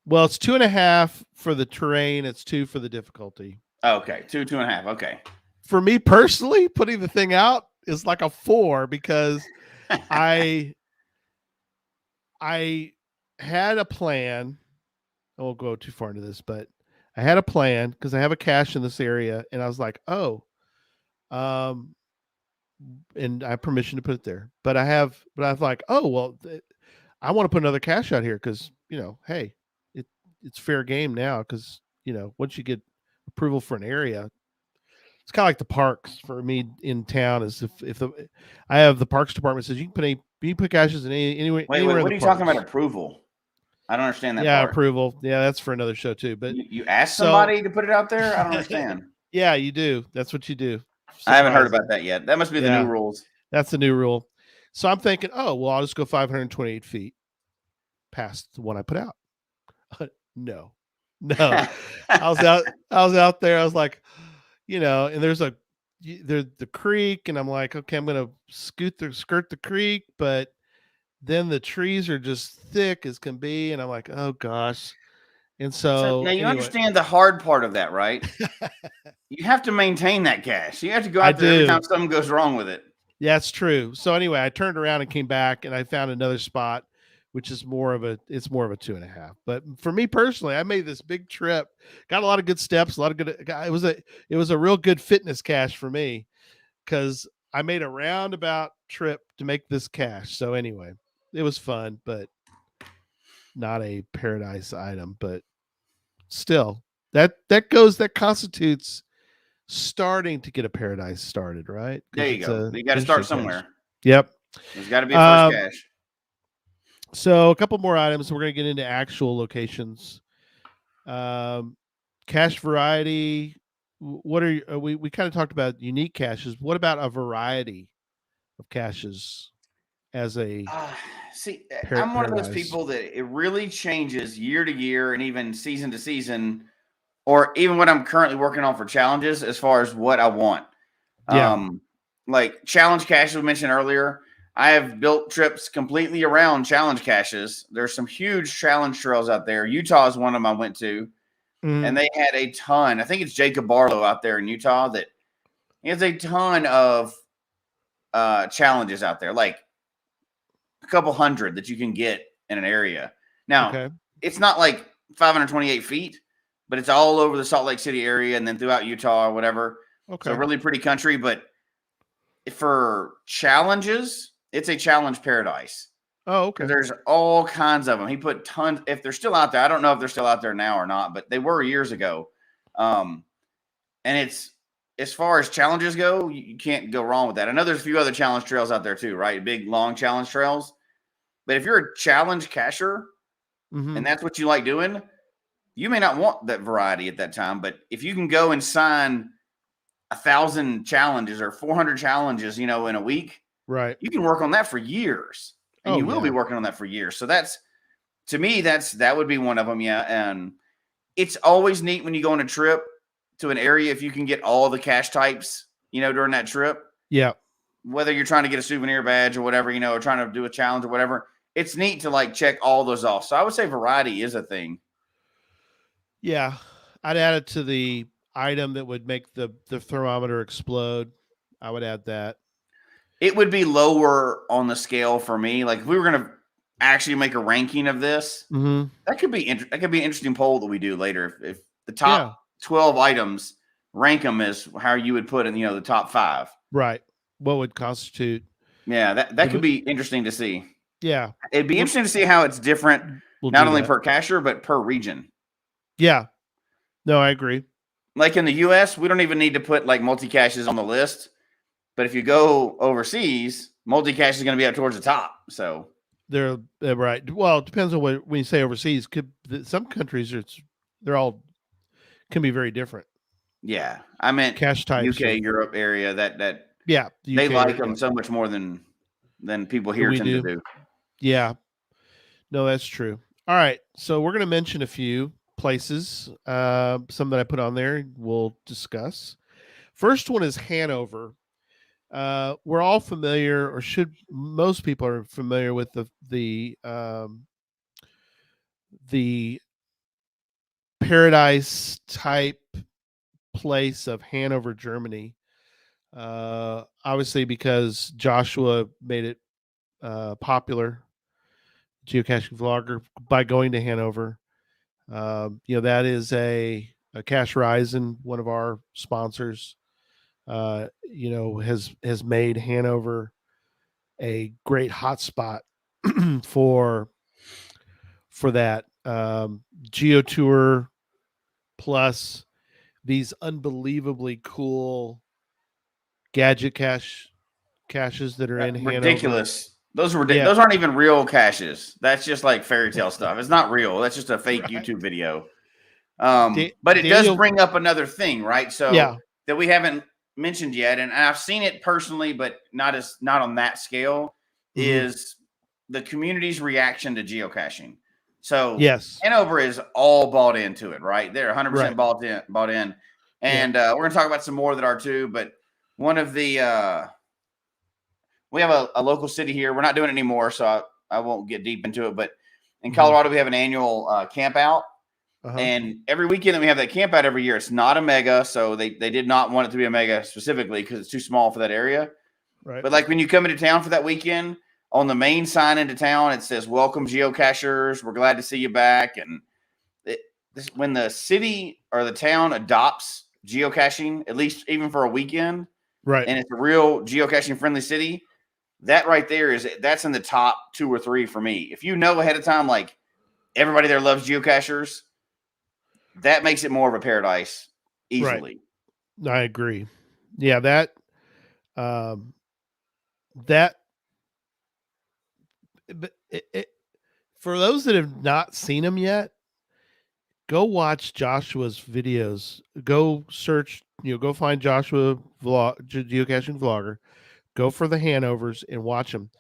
Well, it's 2.5 for the terrain. It's 2 for the difficulty. Okay, 2.5. Okay. For me personally, putting the thing out is like a 4 because I had a plan. I won't go too far into this, but I had a plan because I have a cache in this area, and I was like, and I have permission to put it there. But I was like, I want to put another cache out here because hey, it's fair game now because once you get approval for an area, it's kind of like the parks for me in town. Is if I have the parks department says you can put caches in anywhere. Wait, what are you talking about? Approval? I don't understand that. Yeah, part. Approval. Yeah, that's for another show too. But you ask somebody to put it out there? I don't understand. Yeah, you do. That's what you do. I haven't heard about that yet. That must be the new rules. That's the new rule. So I'm thinking, I'll just go 528 feet past the one I put out. No. I was out there. I was like, and there's the creek, and I'm like, okay, I'm gonna skirt the creek, but then the trees are just thick as can be, and I'm like, oh gosh. And so now you understand the hard part of that, right? You have to maintain that cache. You have to go out there every time something goes wrong with it. Yeah, that's true. So anyway, I turned around and came back, and I found another spot, which is more of a 2.5. But for me personally, I made this big trip, got a lot of good steps, a lot of good. It was a real good fitness cache for me because I made a roundabout trip to make this cache. So anyway, it was fun, but not a paradise item. But still, that constitutes starting to get a paradise started, right? There you go. You got to start somewhere. Yep. There's got to be a first cache. So a couple more items. We're going to get into actual locations. Cache variety. What are we kind of talked about unique caches. What about a variety of caches as a I'm one of those people that it really changes year to year and even season to season, or even what I'm currently working on for challenges as far as what I want. Yeah. Like challenge caches we mentioned earlier. I have built trips completely around challenge caches. There's some huge challenge trails out there. Utah is one of them I went to, and they had a ton. I think it's Jacob Barlow out there in Utah that has a ton of challenges out there, like a couple hundred that you can get in an area. Now, It's not like 528 feet, but it's all over the Salt Lake City area and then throughout Utah or whatever. Okay. So really pretty country, but for challenges, it's a challenge paradise. Oh, okay. There's all kinds of them. He put tons. If they're still out there, I don't know if they're still out there now or not, but they were years ago. And it's, as far as challenges go, you can't go wrong with that. I know there's a few other challenge trails out there too, right? Big, long challenge trails. But if you're a challenge cacher and that's what you like doing, you may not want that variety at that time. But if you can go and sign 1,000 challenges or 400 challenges, in a week, right, you can work on that for years, and you will be working on that for years. So to me, that would be one of them. Yeah. And it's always neat when you go on a trip to an area, if you can get all the cache types, during that trip. Yeah. Whether you're trying to get a souvenir badge or whatever, or trying to do a challenge or whatever, it's neat to check all those off. So I would say variety is a thing. Yeah. I'd add it to the item that would make the thermometer explode. I would add that. It would be lower on the scale for me. Like if we were going to actually make a ranking of this, that could be an interesting poll that we do later. If the top 12 items, rank them as how you would put in, the top 5. Right. What would constitute? Yeah, that could be interesting to see. Yeah. It'd be interesting to see how it's different, not only per cacher, but per region. Yeah. No, I agree. Like in the U.S., we don't even need to put multi-caches on the list. But if you go overseas, multi-cache is going to be up towards the top. So they're right. Well, it depends on when you say overseas. Some countries they're all can be very different. Yeah, I meant Cache types UK, Europe area. That yeah, the they UK, like them so much more than people here we tend do. to do. Yeah, no, that's true. All right, so we're going to mention a few places, some that I put on there. We'll discuss. First one is Hanover. We're all familiar, or should most people are familiar with the paradise type place of Hanover, Germany. Obviously, because Joshua made it popular, geocaching vlogger, by going to Hanover. That is a Cache Rising, one of our sponsors. Has made Hanover a great hotspot for that Geo Tour, plus these unbelievably cool gadget caches that are in Hanover. Ridiculous. Those are Yeah. Those aren't even real caches. That's just like fairy tale stuff. It's not real. That's just a fake Right. YouTube video. But it does bring up another thing, right? So that we haven't mentioned yet, and I've seen it personally, but not on that scale, is the community's reaction to geocaching. So yes, Hanover is all bought into it, right? They're 100% right. bought in. And we're going to talk about some more that are too, but one of the we have a local city here. We're not doing it anymore, so I won't get deep into it, but in Colorado, we have an annual camp out. And every weekend that we have that camp out every year, it's not a mega. So they did not want it to be a mega specifically because it's too small for that area. Right. But like when you come into town for that weekend, on the main sign into town, it says, "Welcome, Geocachers. We're glad to see you back." And when the city or the town adopts geocaching, at least even for a weekend, right, and it's a real geocaching friendly city, that right there that's in the top 2 or 3 for me. If you know ahead of time, like everybody there loves geocachers, that makes it more of a paradise easily. Right. I agree. Yeah, but for those that have not seen them yet, go watch Joshua's videos. Go search, go find Joshua geocaching vlogger. Go for the Hanovers and watch them.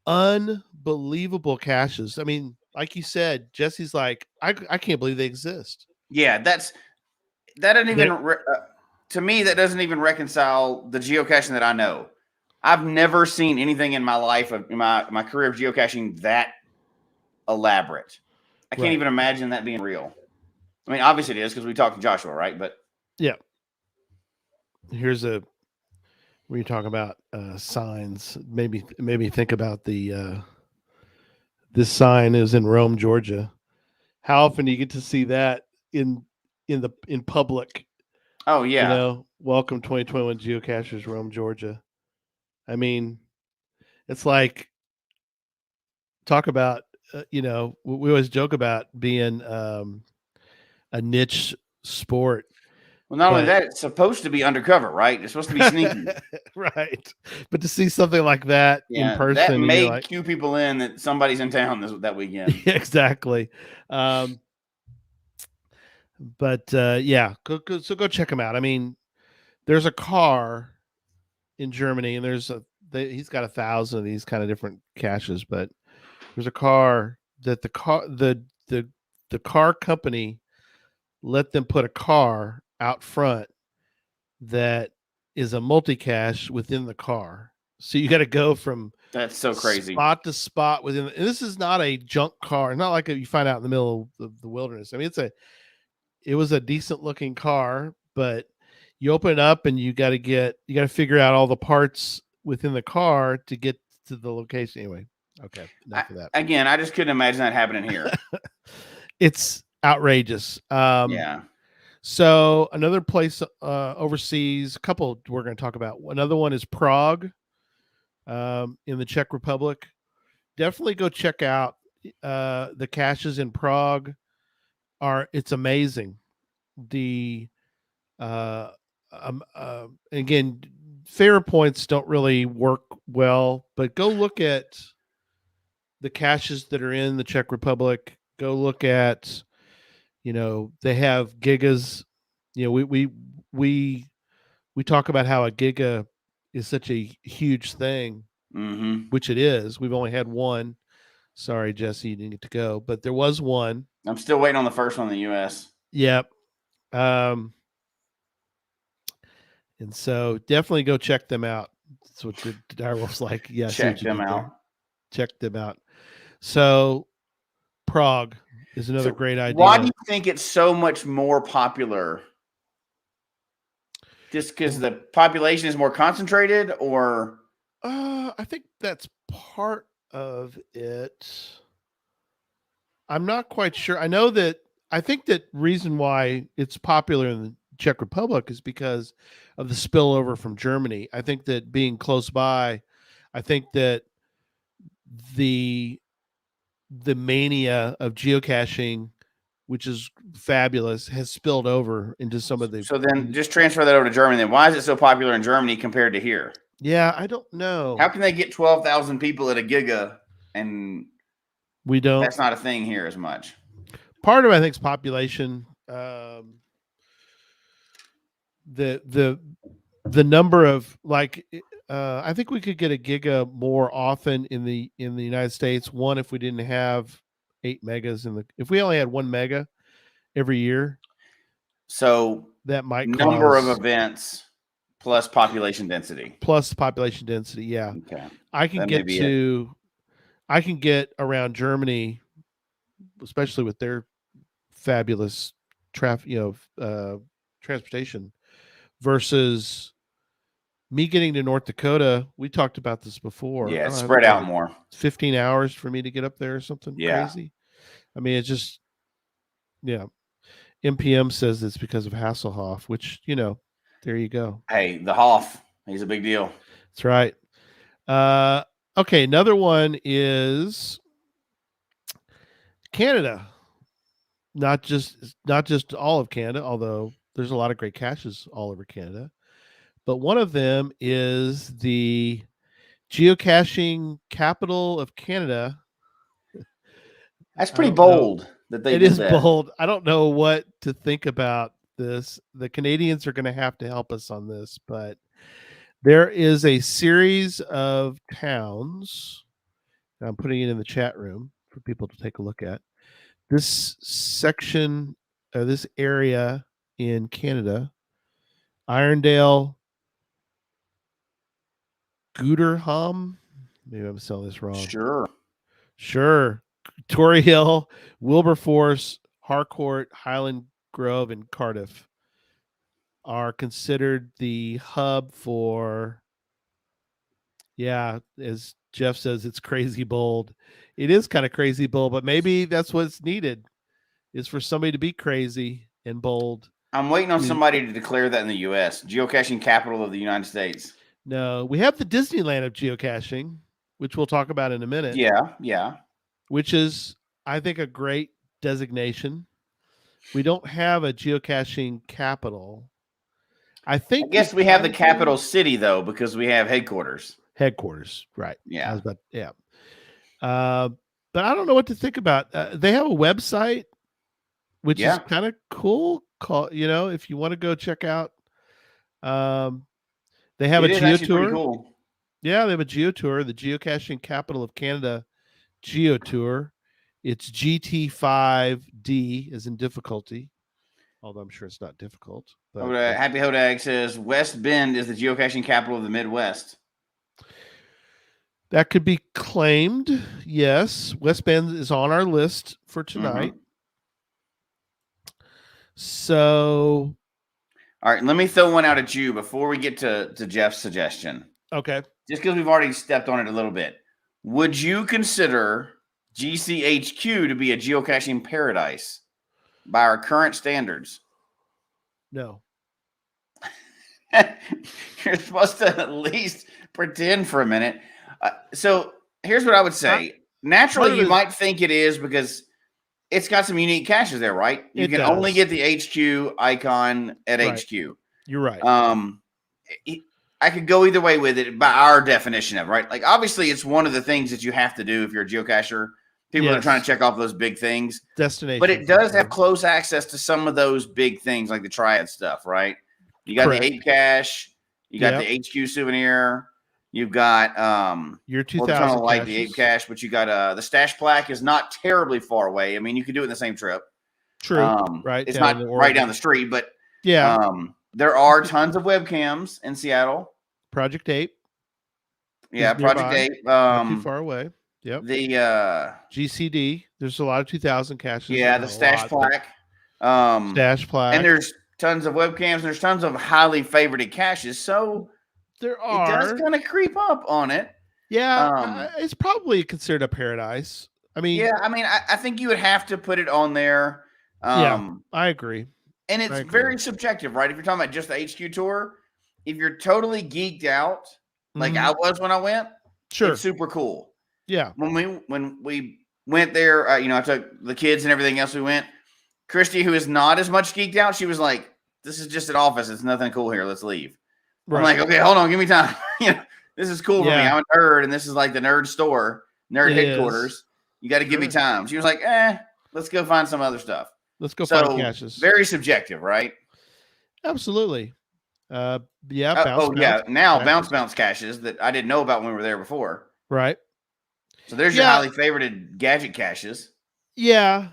Unbelievable caches. I mean, like you said, Jesse's like, I can't believe they exist. Yeah, that doesn't even to me, that doesn't even reconcile the geocaching that I know. I've never seen anything in my life in my career of geocaching that elaborate. I can't even imagine that being real. I mean, obviously it is because we talked to Joshua, right? But yeah, here's when you talk about signs, maybe think about the this sign is in Rome, Georgia. How often do you get to see that in public? Oh yeah, welcome 2021 Geocachers, Rome, Georgia. I mean, it's like, talk about we always joke about being a niche sport. Well, not only that, it's supposed to be undercover, right? It's supposed to be sneaky. Right. But to see something like that in person, that may cue people in that somebody's in town that weekend. Exactly. But yeah, go check them out. I mean, there's a car in Germany, and he's got 1,000 of these kind of different caches, but there's a car that the car company let them put a car out front that is a multi-cache within the car. So you got to go from that's so crazy spot to spot within. And this is not a junk car, not like you find out in the middle of the wilderness. I mean, it was a decent looking car, but you open it up and you got to figure out all the parts within the car to get to the location. Anyway, okay, enough of that. Again, I just couldn't imagine that happening here. It's outrageous. Yeah. So another place overseas, a couple we're going to talk about. Another one is Prague, in the Czech Republic. Definitely go check out the caches in Prague. It's amazing. The again, fair points don't really work well, but go look at the caches that are in the Czech Republic. Go look at, they have gigas we talk about how a giga is such a huge thing, which it is. We've only had one. Sorry, Jesse, you didn't get to go, but there was one. I'm still waiting on the first one in the U.S. Yep. And so definitely go check them out. That's what the direwolf's like. Yeah, Check them out. Check them out. So Prague is another great idea. Why do you think it's so much more popular? Just because the population is more concentrated, or? I think that's part of it. I'm not quite sure. I think that reason why it's popular in the Czech Republic is because of the spillover from Germany. I think that being close by, I think that the mania of geocaching, which is fabulous, has spilled over into some of the. So then just transfer that over to Germany. Then why is it so popular in Germany compared to here? Yeah, I don't know. How can they get 12,000 people at a giga and we don't? That's not a thing here as much. Part of it, I think, is population. The number of I think we could get a giga more often in the United States. One, if we didn't have 8 megas if we only had 1 mega every year. So that might number of events plus population density. Yeah. Okay. I can get around Germany, especially with their fabulous transportation, versus me getting to North Dakota. We talked about this before. Yeah, it's spread out more. 15 hours for me to get up there or something crazy. I mean, it's just, MPM says it's because of Hasselhoff, which, there you go. Hey, the Hoff, he's a big deal. That's right. Okay, another one is Canada. Not just all of Canada, although there's a lot of great caches all over Canada. But one of them is the geocaching capital of Canada. That's pretty bold that they did that. It is bold. I don't know what to think about this. The Canadians are going to have to help us on this, but there is a series of towns. I'm putting it in the chat room for people to take a look at. This section, this area in Canada, Irondale, Gooderham. Maybe I'm spelling this wrong. Sure. Tory Hill, Wilberforce, Harcourt, Highland Grove, and Cardiff are considered the hub for, as Jeff says, it's crazy bold. It is kind of crazy bold, but maybe that's what's needed, is for somebody to be crazy and bold. I'm waiting on somebody to declare that in the U.S. Geocaching capital of the United States. No, we have the Disneyland of geocaching, which we'll talk about in a minute. Yeah. Which is, I think, a great designation. We don't have a geocaching capital. I guess we have the capital city, though, because we have headquarters. Right. Yeah. But I don't know what to think about. They have a website, which is kind of cool. If you want to go check out. They have a geotour. Cool. Yeah, they have a geotour, the Geocaching Capital of Canada geotour. It's GT5D as in difficulty, although I'm sure it's not difficult. But, Happy Hodag says West Bend is the geocaching capital of the Midwest. That could be claimed. Yes, West Bend is on our list for tonight. So, all right, let me throw one out at you before we get to Jeff's suggestion. Okay. Just because we've already stepped on it a little bit. Would you consider GCHQ to be a geocaching paradise by our current standards? No. You're supposed to at least pretend for a minute. So here's what I would say. Naturally, you might think it is because it's got some unique caches there, right? You can only get the HQ icon at HQ. You're right. I could go either way with it by our definition of it, right? Like, obviously, it's one of the things that you have to do if you're a geocacher. People that are trying Yes. to check off those big things. Destination. But it does have close access to some of those big things like the triad stuff, right? You got Correct. the 8 cache, you got the HQ souvenir, you've got your well, the 2000 like the 8 cache, but you got the stash plaque is not terribly far away. I mean, you could do it in the same trip. True. Right. It's not right down the street, but yeah. There are tons of webcams in Seattle. Project 8. Yeah, Project 8. Not too far away. Yep. The GCD. There's a lot of 2000 caches. Yeah, the stash plaque. Stash plaque. And there's tons of webcams. And there's tons of highly favorited caches. So there are. It does kind of creep up on it. Yeah, it's probably considered a paradise. I mean, yeah, I mean, I think you would have to put it on there. Yeah, I agree. And it's very subjective, right? If you're talking about just the HQ tour, if you're totally geeked out, like I was when I went, sure, it's super cool. Yeah. When we went there, I took the kids and everything else. We went. Christy, who is not as much geeked out, she was like, "This is just an office. It's nothing cool here. Let's leave." Right. I'm like, "Okay, hold on, give me time. This is cool for me. I'm a nerd, and this is like the nerd store, nerd headquarters. You got to give me time." She was like, let's go find some other stuff. Let's go find caches. Very subjective, right? Absolutely. Bounce. Now bounce caches that I didn't know about when we were there before. Right. So there's your highly favorited gadget caches. Yeah.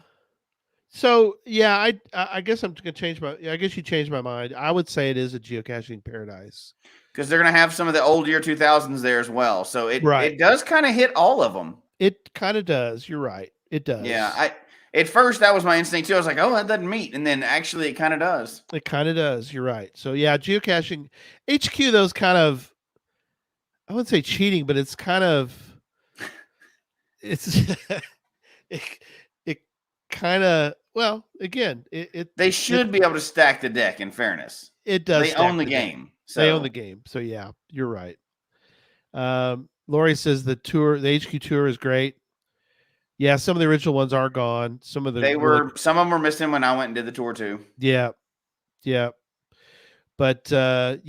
So I guess I'm gonna change I guess you changed my mind. I would say it is a geocaching paradise because they're gonna have some of the old year 2000s there as well. So it does kind of hit all of them. It kind of does. You're right. It does. Yeah. At first, that was my instinct too. I was like, "Oh, that doesn't meet," and then actually, it kind of does. It kind of does. You're right. So yeah, geocaching HQ. Those kind of, I wouldn't say cheating, but it's kind of, it's it kind of. Well, again, they should be able to stack the deck. In fairness, it does. They own the game. So. They own the game. So yeah, you're right. Lori says the HQ tour is great. Yeah, some of the original ones are gone. Some of them were missing when I went and did the tour too. Yeah. But so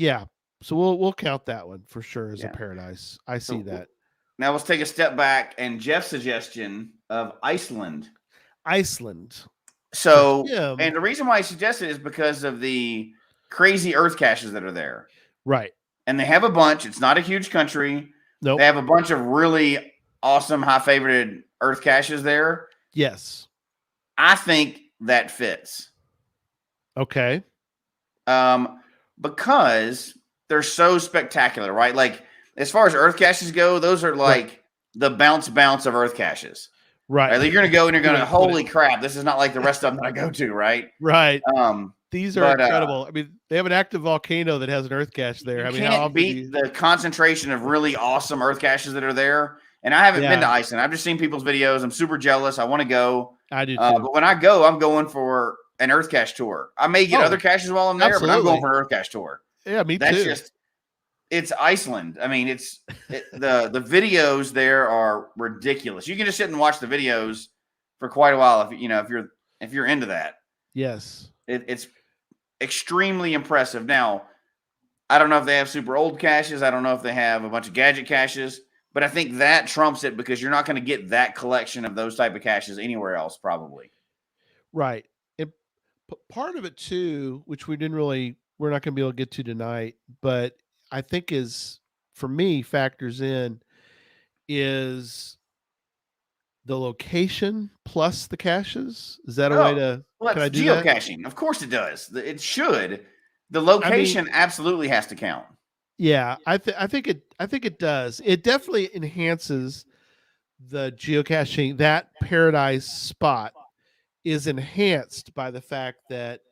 we'll count that one for sure as a paradise. I see that. Now let's take a step back and Jeff's suggestion of Iceland. So, and the reason why I suggested it is because of the crazy earth caches that are there. Right. And they have a bunch. It's not a huge country. Nope. They have a bunch of really awesome, high favorited earth caches there. Yes. I think that fits. Okay. Because they're so spectacular, right? Like, as far as earth caches go, those are like the bounce of earth caches. Right. Like, you're going to go and you're going to, holy crap, this is not like the rest of them that I go to, right? Right. These are incredible. I mean, they have an active volcano that has an earth cache there. I mean, how beat the concentration of really awesome earth caches that are there. And I haven't been to Iceland. I've just seen people's videos. I'm super jealous. I want to go. I do too. But when I go, I'm going for an earth cache tour. I may get other caches while I'm there, but I'm going for an earth cache tour. Yeah, me too. That's it's Iceland. I mean, the videos there are ridiculous. You can just sit and watch the videos for quite a while if you're into that. Yes. It's extremely impressive. Now, I don't know if they have super old caches. I don't know if they have a bunch of gadget caches. But I think that trumps it because you're not going to get that collection of those type of caches anywhere else, probably. Right. And part of it too, which we're not going to be able to get to tonight, but I think for me factors in is the location plus the caches. Is that a way to? Well, can I do geocaching. That? Of course it does. It should. The location absolutely has to count. Yeah, I think it does. It definitely enhances the geocaching. That paradise spot is enhanced by the fact that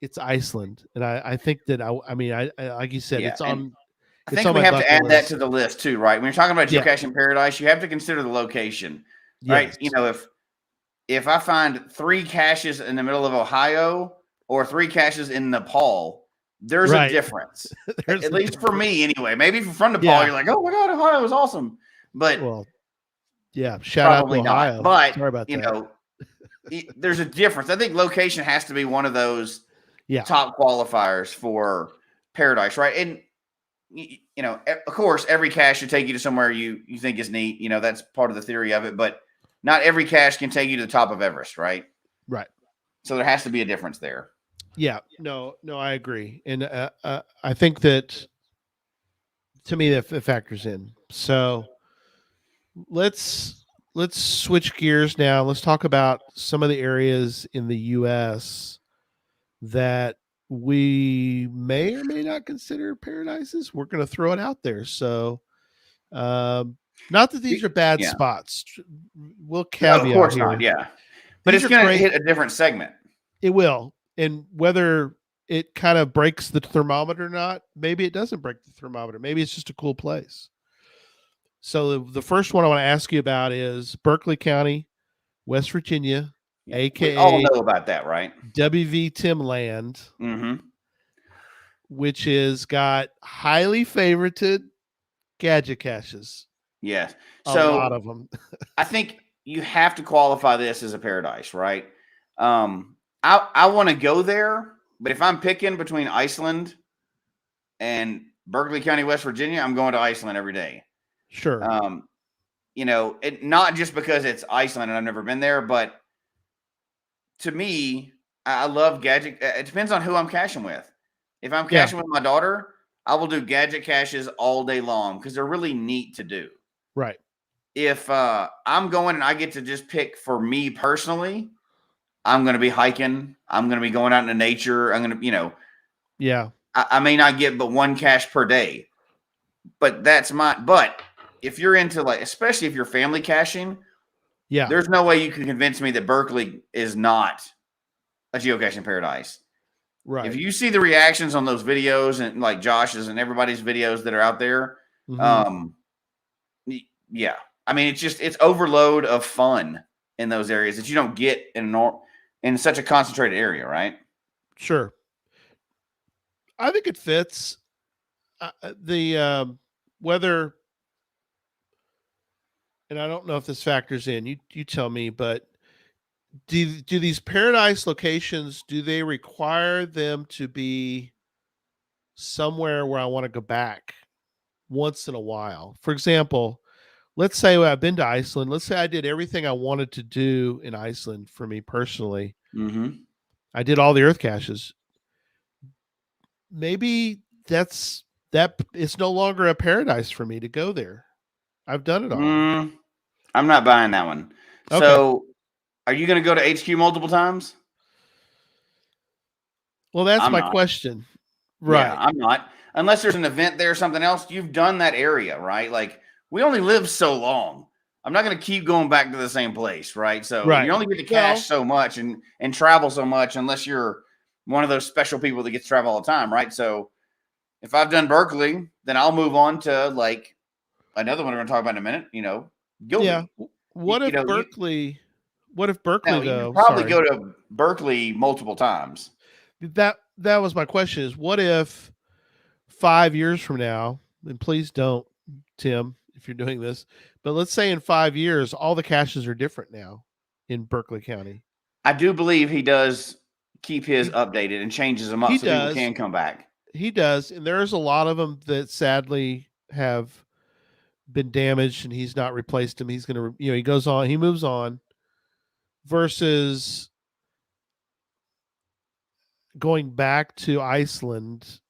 it's Iceland, and I think that I like you said, it's on. I think we have to add that to the list too, right? When you're talking about Geocaching Paradise, you have to consider the location, right? If I find 3 caches in the middle of Ohio or 3 caches in Nepal. There's a difference, at least for me anyway. Maybe from Nepal, you're like, "Oh my God, Ohio is awesome," but shout out to Ohio. Not. But sorry about that. There's a difference. I think location has to be one of those top qualifiers for paradise, right? And of course, every cache should take you to somewhere you think is neat. That's part of the theory of it. But not every cache can take you to the top of Everest, right? Right. So there has to be a difference there. Yeah. No, I agree. And I think that to me that factors in. So let's switch gears now. Let's talk about some of the areas in the US that we may or may not consider paradises. We're going to throw it out there. So not that these are bad Yeah. spots. We'll No, caveat of course here. not. Yeah. But These it's are going to great. hit a different segment. It will. And whether it kind of breaks the thermometer or not, maybe it doesn't break the thermometer. Maybe it's just a cool place. So the first one I want to ask you about is Berkeley County, West Virginia, Yeah. aka We all know about that, right? WV Timland, Mm-hmm. which is got highly favorited gadget caches. Yes. A So lot of them. I think you have to qualify this as a paradise, right? I want to go there, but if I'm picking between Iceland and Berkeley County, West Virginia, I'm going to Iceland every day. Sure. It not just because it's Iceland and I've never been there, but to me, I love gadget. It depends on who I'm caching with. If I'm caching with my daughter, I will do gadget caches all day long because they're really neat to do. Right. If I'm going and I get to just pick for me personally, I'm going to be hiking. I'm going to be going out into nature. I'm going to, Yeah. I may not get but one cache per day, but but if you're into especially if you're family caching, there's no way you can convince me that Berkeley is not a geocaching paradise. Right. If you see the reactions on those videos and like Josh's and everybody's videos that are out there, yeah. I mean, it's overload of fun in those areas that you don't get in such a concentrated area, right? Sure. I think it fits. The weather, and I don't know if this factors in. You tell me, but do these paradise locations, do they require them to be somewhere where I want to go back once in a while? For example, let's say I've been to Iceland. Let's say I did everything I wanted to do in Iceland for me personally. Mm-hmm. I did all the earth caches. Maybe it's no longer a paradise for me to go there. I've done it all. I'm not buying that one. Okay. So are you going to go to HQ multiple times? Well, that's my question. Right. Yeah, I'm not. Unless there's an event there or something else, you've done that area, right? Like we only live so long. I'm not going to keep going back to the same place, right? So you only get to cache so much and travel so much unless you're one of those special people that gets to travel all the time, right? So if I've done Berkeley, then I'll move on to like another one we're going to talk about in a minute, Gilby. Yeah. What if Berkeley though? You probably go to Berkeley multiple times. That was my question is what if 5 years from now, and please don't, Tim, if you're doing this, but let's say in 5 years, all the caches are different now in Berkeley County. I do believe he does keep his updated and changes them up so people can come back. He does. And there's a lot of them that sadly have been damaged and he's not replaced them. He's going to, he goes on, he moves on versus going back to Iceland.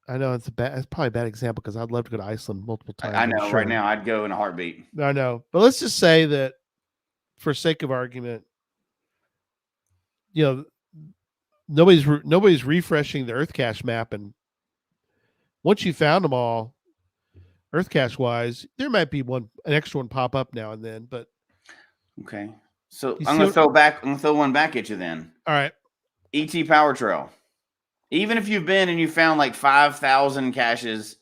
I know it's probably a bad example because I'd love to go to Iceland multiple times. I know right now I'd go in a heartbeat. I know, but let's just say that for sake of argument, nobody's refreshing the Earth cache map. And once you found them all Earth cache wise, there might be an extra one pop up now and then, but. Okay. So I'm going to throw one back at you then. All right. ET Power Trail. Even if you've been and you found like 5,000 caches,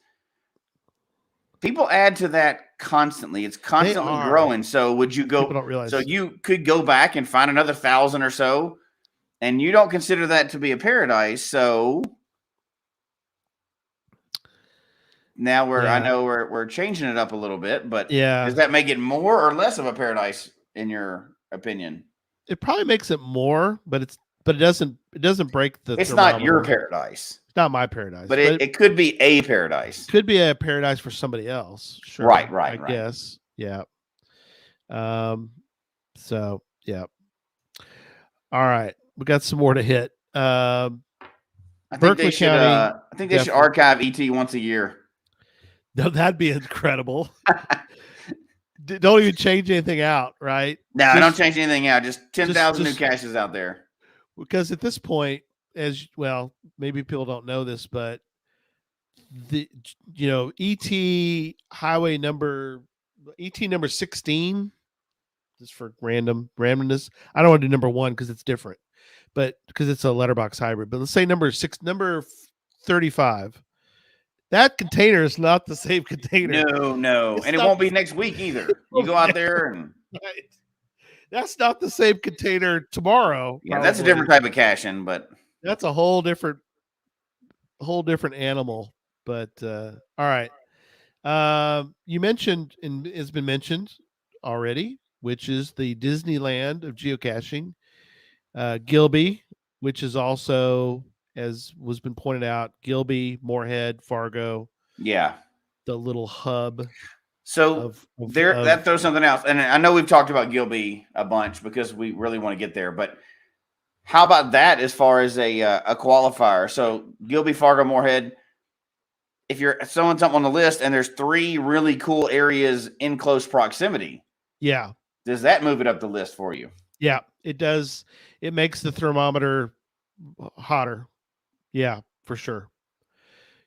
people add to that constantly. It's constantly growing. So would you go? People don't realize. So you could go back and find another 1,000 or so, and you don't consider that to be a paradise. So now I know we're changing it up a little bit, but does that make it more or less of a paradise in your opinion? It probably makes it more, but it doesn't break the. It's not your paradise. It's not my paradise, but it could be a paradise. Could be a paradise for somebody else. Sure, right. I guess. Yeah. So yeah. All right, we got some more to hit. I think Berkeley they should. County. I think they should definitely- archive ET once a year. No, that'd be incredible. Don't even change anything out, right? No, I don't change anything out. Just 10,000 new just- caches out there. Because at this point, as well, maybe people don't know this, but ET highway number 16, just for randomness. I don't want to do number 1 because it's different, but because it's a letterbox hybrid. But let's say number 35. That container is not the same container. No, and it won't be next week either. You go out there and right. That's not the same container tomorrow. Yeah, that's a different type of caching, but that's a whole different animal. But all right. You mentioned, and it's been mentioned already, which is the Disneyland of geocaching. Gilby, which is also, as was been pointed out, Gilby, Moorhead, Fargo. Yeah. The little hub. So that throws something else. And I know we've talked about Gilby a bunch because we really want to get there, but how about that as far as a qualifier? So Gilby, Fargo, Moorhead, if you're throwing something on the list and there's 3 really cool areas in close proximity. Yeah. Does that move it up the list for you? Yeah, it does. It makes the thermometer hotter. Yeah, for sure.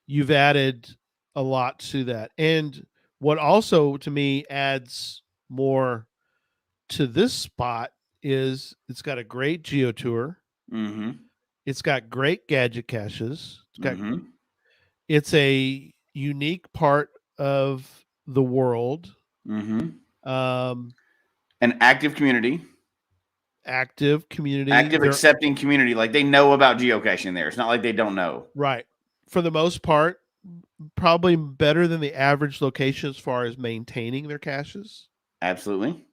You've added a lot to that. And what also to me adds more to this spot is it's got a great geotour. Mm-hmm. It's got great gadget caches. It's a unique part of the world. Mm-hmm. An active community. Active accepting community. Like they know about geocaching there. It's not like they don't know. Right. For the most part, probably better than the average location as far as maintaining their caches. Absolutely.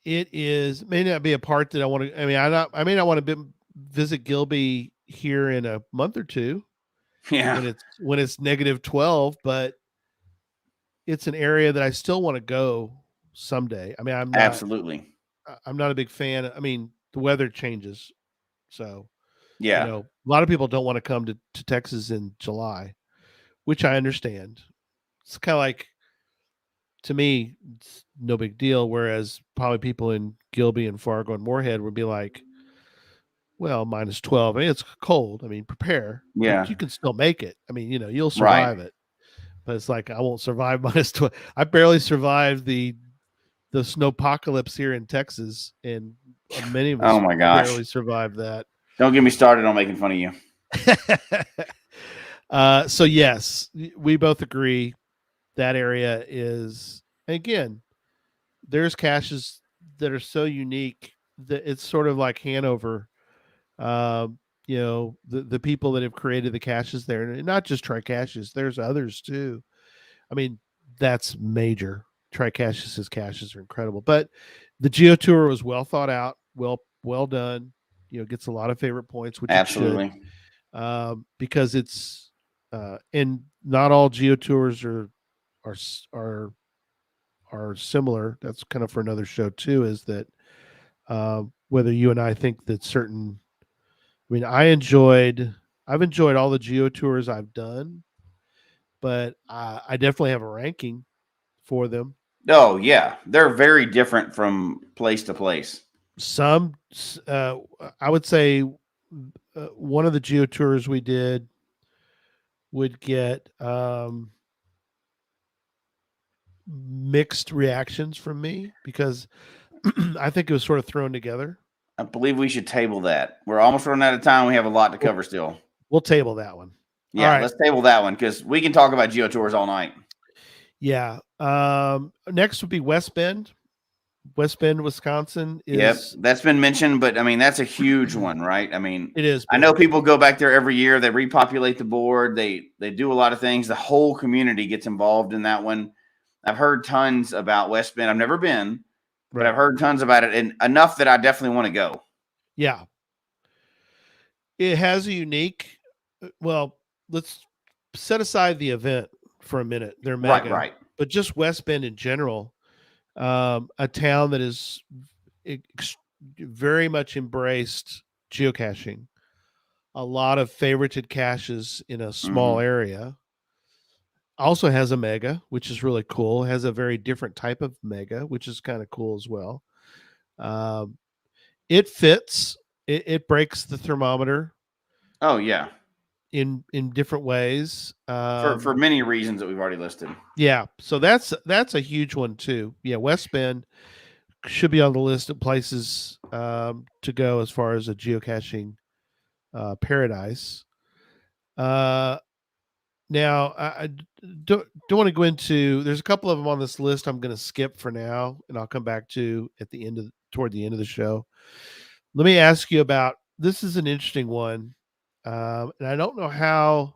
It may not be a part that I want to. I mean, I may not want to visit Gilby here in a month or two. Yeah. When it's -12, but it's an area that I still want to go someday. I mean, I'm not a big fan. I mean, the weather changes, so yeah, a lot of people don't want to come to Texas in July, which I understand. It's kind of like, to me, it's no big deal. Whereas probably people in Gilby and Fargo and Moorhead would be like, well, -12. I mean, it's cold. I mean, prepare. Yeah, you can still make it. I mean, you'll survive it. But it's like, I won't survive -12. I barely survived the snowpocalypse here in Texas, and many of us oh my gosh, barely survived that. Don't get me started on making fun of you. So yes, we both agree that area is, again, there's caches that are so unique that it's sort of like Hanover. The people that have created the caches there, and not just Tri-Caches, there's others too. I mean, that's major. Tri-Caches' caches are incredible, but the geotour was well thought out, well done. Gets a lot of favorite points, which absolutely it should, because it's and not all geotours are similar. That's kind of for another show too. Is that whether you and I think that certain. I mean, I've enjoyed all the geotours I've done, but I definitely have a ranking for them. Oh yeah, they're very different from place to place. Some, I would say, one of the geotours we did would get mixed reactions from me because I think it was sort of thrown together. I believe we should table that. We're almost running out of time. We have a lot to cover still. We'll table that one. Yeah, right. Let's table that one because we can talk about geotours all night. Yeah. Next would be West Bend, Wisconsin. Yep, that's been mentioned, but I mean that's a huge one, right? I mean, it is. I know people go back there every year. They repopulate the board. They do a lot of things. The whole community gets involved in that one. I've heard tons about West Bend. I've never been, but I've heard tons about it, and enough that I definitely want to go. Yeah, it has a unique. Well, let's set aside the event for a minute. They're mega, right. But just West Bend in general a town that is very much embraced geocaching. A lot of favorited caches in a small area. Also has a mega, which is really cool. Has a very different type of mega, which is kind of cool as well. It fits. It breaks the thermometer. Oh yeah, in different ways. for many reasons that we've already listed. Yeah, so that's a huge one too. Yeah, West Bend should be on the list of places to go as far as a geocaching paradise. Now, I don't want to go into. There's a couple of them on this list I'm going to skip for now, and I'll come back to at the end of toward the end of the show. Let me ask you about this. Is an interesting one, and I don't know how.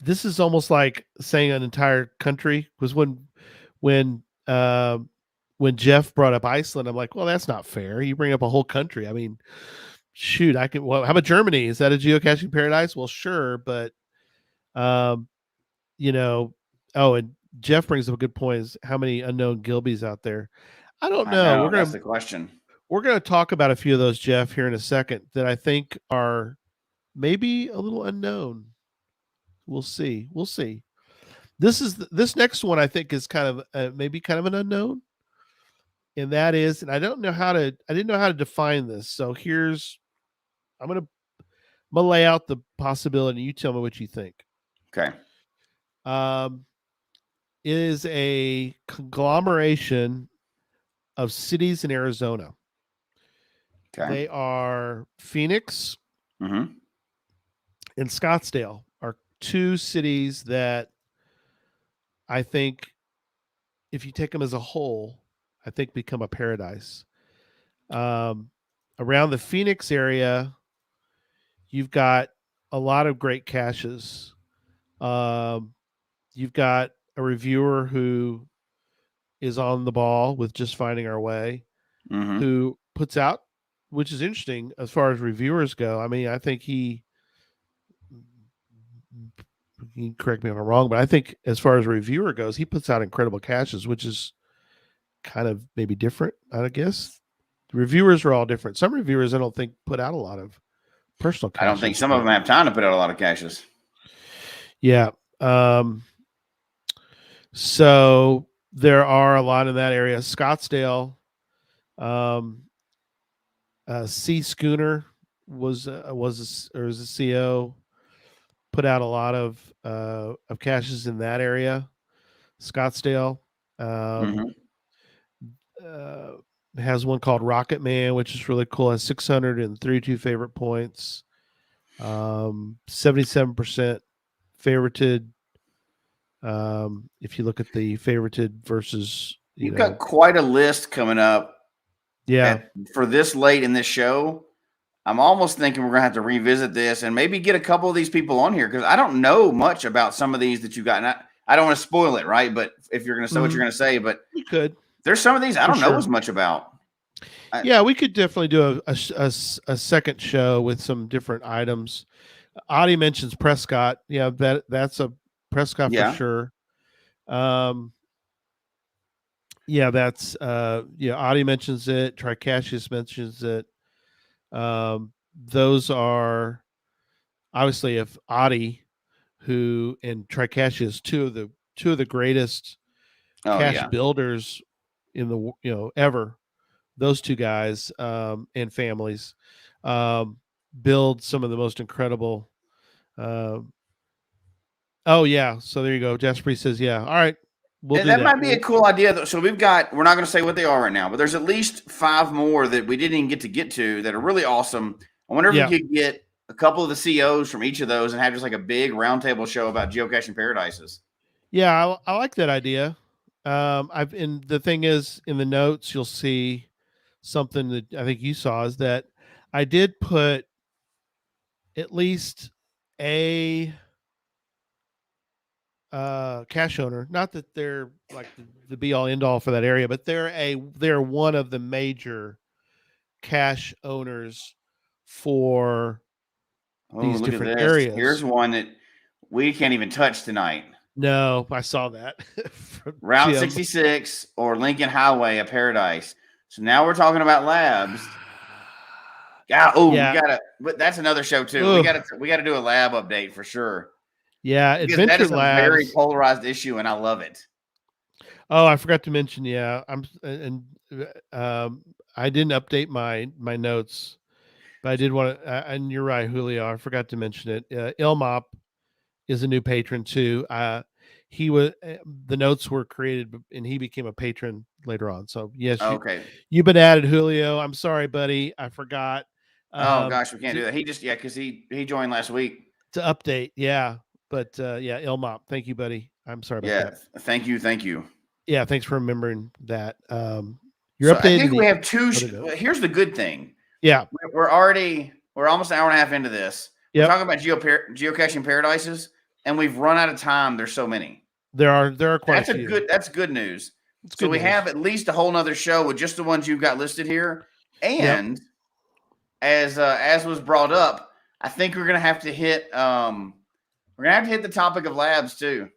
This is almost like saying an entire country, because when when Jeff brought up Iceland, I'm like, well, that's not fair. You bring up a whole country. I mean, shoot, I can. Well, how about Germany? Is that a geocaching paradise? Well, sure, but um, you know, oh, and Jeff brings up a good point: is how many unknown Gilbys out there? I don't know. That's the question. We're gonna talk about a few of those, Jeff, here in a second that I think are maybe a little unknown. We'll see. We'll see. This next one I think is kind of maybe kind of an unknown, and that is, and I didn't know how to define this. So I'm gonna lay out the possibility. You tell me what you think. Okay. It is a conglomeration of cities in Arizona. Okay. They are Phoenix and Scottsdale are two cities that I think, if you take them as a whole, I think become a paradise. Around the Phoenix area, you've got a lot of great caches. You've got a reviewer who is on the ball with Just Finding Our Way, who puts out, which is interesting as far as reviewers go. I mean, I think he can correct me if I'm wrong, but I think as far as a reviewer goes, he puts out incredible caches, which is kind of maybe different, I guess. The reviewers are all different. Some reviewers I don't think put out a lot of personal caches. I don't think some of them have time to put out a lot of caches. Yeah. So there are a lot in that area. Scottsdale, Sea Schooner is a CO, put out a lot of caches in that area. Scottsdale has one called Rocket Man, which is really cool. It has 632 favorite points, 77% favorited. If you look at the favorited versus, you've got quite a list coming up. Yeah. For this late in this show, I'm almost thinking we're gonna have to revisit this and maybe get a couple of these people on here, because I don't know much about some of these that you got. And I don't want to spoil it, right? But if you're gonna say what you're gonna say, but you could. There's some of these I don't know as much about. Yeah, we could definitely do a second show with some different items. Audie mentions Prescott. Yeah, that's a Prescott for sure. Yeah, that's Audie mentions it. Tricassius mentions it. Those are obviously, if Audie, who and Tricassius, two of the greatest cache builders in the ever. Those two guys and families build some of the most incredible. Oh yeah, so there you go. Jasper says, "Yeah, all right, we'll do that." That might be a cool idea. So we're not going to say what they are right now, but there's at least 5 more that we didn't even get to that are really awesome. I wonder if we could get a couple of the COs from each of those and have just like a big roundtable show about geocaching paradises. Yeah, I like that idea. And the thing is, in the notes, you'll see something that I think you saw is that I did put at least a cache owner. Not that they're like the be all end all for that area, but they're one of the major cache owners for these different areas. Here's one that we can't even touch tonight. No, I saw that from Route Jim. 66 or Lincoln Highway of Paradise. So now we're talking about labs. Yeah. Oh, we Yeah. gotta. But that's another show too. Ugh. We gotta do a lab update for sure. Yeah, Because that Adventure is a very Labs. polarized issue, and I love it. Oh, I forgot to mention. Yeah, I didn't update my notes, but I did want to. And you're right, Julio. I forgot to mention it. Ilmop is a new patron too. He was the notes were created, and he became a patron later on. So yes, Okay. you've been added, Julio. I'm sorry, buddy. I forgot. Oh gosh, we can't do that. He just because he joined last week. To update. Yeah, but yeah, Ilmop. Thank you, buddy. I'm sorry about that. Thank you. Yeah, thanks for remembering that. You're So I updating. think we have two. note. Here's the good thing. Yeah, We're almost an hour and a half into this. We're Yep. talking about geocaching paradises, and we've run out of time. There's so many. there are quite That's a few. That's good news. It's So good we news. have at least a whole nother show with just the ones you've got listed here. And as was brought up, I think we're gonna have to hit the topic of labs too.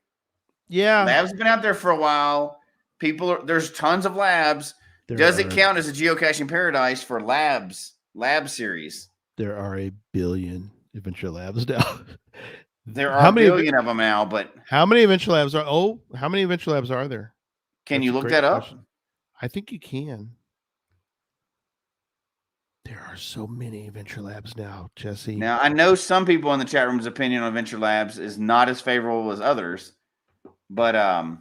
Yeah, Labs have been out there for a while. There's tons of labs. Does it count as a geocaching paradise for lab series? There are a billion adventure labs now. There are a billion of them now, but how many adventure labs are? Oh, how many adventure labs are there? Can you look that up? I think you can. There are so many adventure labs now, Jesse. Now, I know some people in the chat room's opinion on adventure labs is not as favorable as others, but I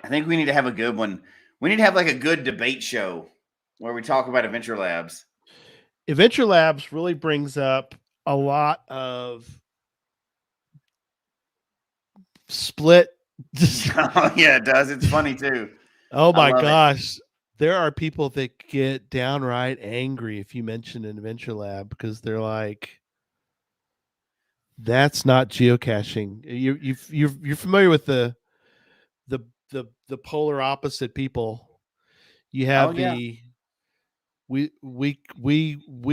think we need to have a good one. We need to have like a good debate show where we talk about adventure labs. Adventure labs really brings up a lot of split. Oh, yeah, it does. It's funny too. Oh my gosh. There are people that get downright angry if you mention an adventure lab because they're like, that's not geocaching. You're familiar with the polar opposite people. You have we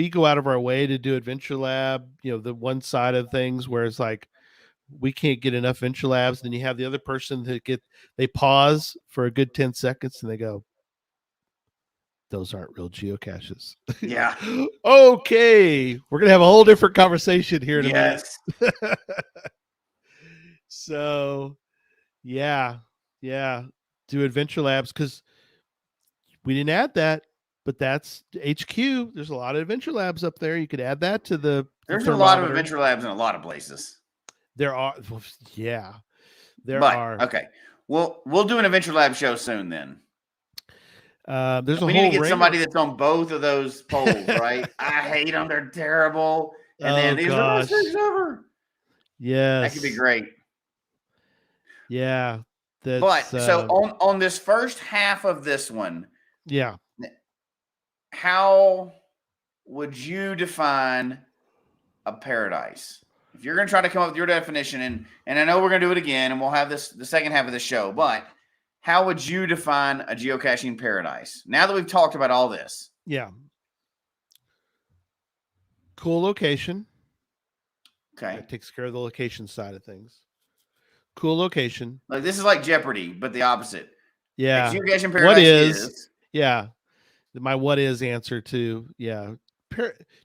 go out of our way to do adventure lab, the one side of things where it's like we can't get enough adventure labs. Then you have the other person that they pause for a good 10 seconds and they go, those aren't real geocaches. Yeah. Okay. We're going to have a whole different conversation here in a minute. So, yeah. Do adventure labs because we didn't add that, but that's HQ. There's a lot of adventure labs up there. You could add that to the. There's a lot of adventure labs in a lot of places. There are. Yeah. There are. Okay. Well, we'll do an adventure lab show soon then. There's we need to get somebody that's on both of those polls, right? I hate them; they're terrible. And then these are the best things ever. Yes, that could be great. Yeah, so on this first half of this one, yeah, how would you define a paradise? If you're going to try to come up with your definition, and I know we're going to do it again, and we'll have the second half of the show, but how would you define a geocaching paradise? Now that we've talked about all this. Yeah. Cool location. Okay. That takes care of the location side of things. Cool location. Like this is like Jeopardy, but the opposite. Yeah. Like geocaching paradise is. Yeah. My what is answer to,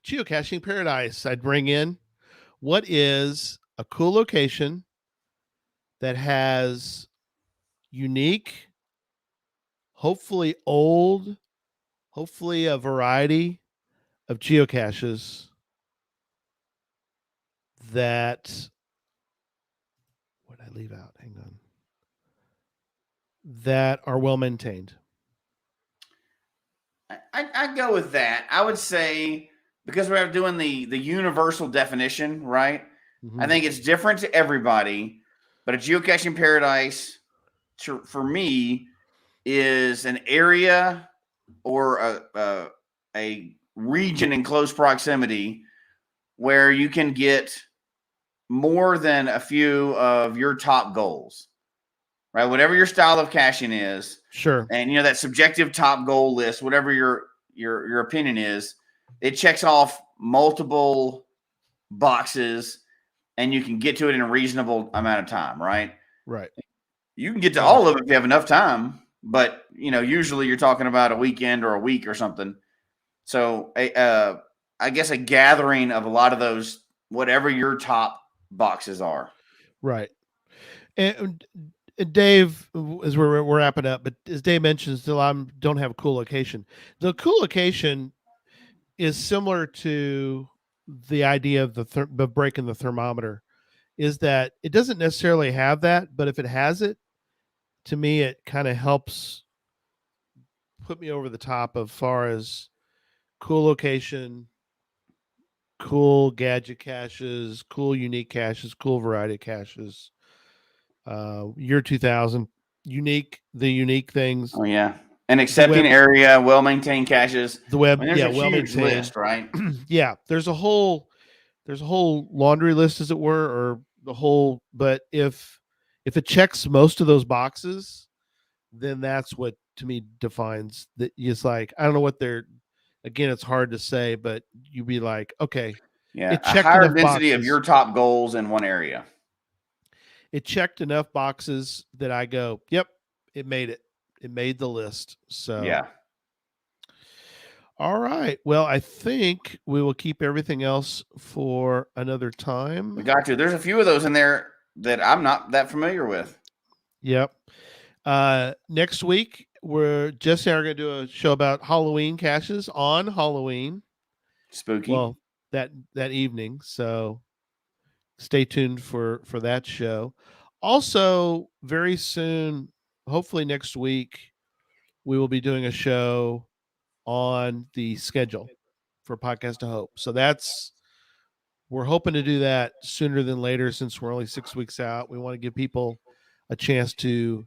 geocaching paradise. I'd bring in what is a cool location that has unique, hopefully old, hopefully a variety of geocaches that, what did I leave out? Hang on. That are well maintained. I go with that. I would say because we're doing the universal definition, right? Mm-hmm. I think it's different to everybody, but a geocaching paradise for me is an area or a region in close proximity where you can get more than a few of your top goals, right? Whatever your style of caching is. Sure. And that subjective top goal list, whatever your opinion is, it checks off multiple boxes and you can get to it in a reasonable amount of time, right? Right. You can get to all of it if you have enough time, but usually you're talking about a weekend or a week or something. So I guess a gathering of a lot of those, whatever your top boxes are. Right. And Dave, as we're wrapping up, but as Dave mentions, still don't have a cool location. The cool location is similar to the idea of the breaking the thermometer, is that it doesn't necessarily have that, but if it has it, to me, it kind of helps put me over the top as far as cool location, cool gadget caches, cool unique caches, cool variety caches. Year 2000, unique things. Oh yeah, an accepting area, well-maintained caches. The web, there's a huge list, right? Yeah, there's a whole laundry list, as it were, or the whole. But if it checks most of those boxes, then that's what to me defines that. It's like, I don't know what they're. Again, it's hard to say, but you'd be like, okay, yeah, a higher density of your top goals in one area. It checked enough boxes that I go, yep, it made it. It made the list. So yeah. All right. Well, I think we will keep everything else for another time. We got to. There's a few of those in there that I'm not that familiar with. Yep. Next week, Jesse and I are going to do a show about Halloween caches on Halloween. Spooky. Well, that evening. So stay tuned for that show. Also, very soon, hopefully next week, we will be doing a show on the schedule for Podcast to Hope. So we're hoping to do that sooner than later, since we're only 6 weeks out. We want to give people a chance to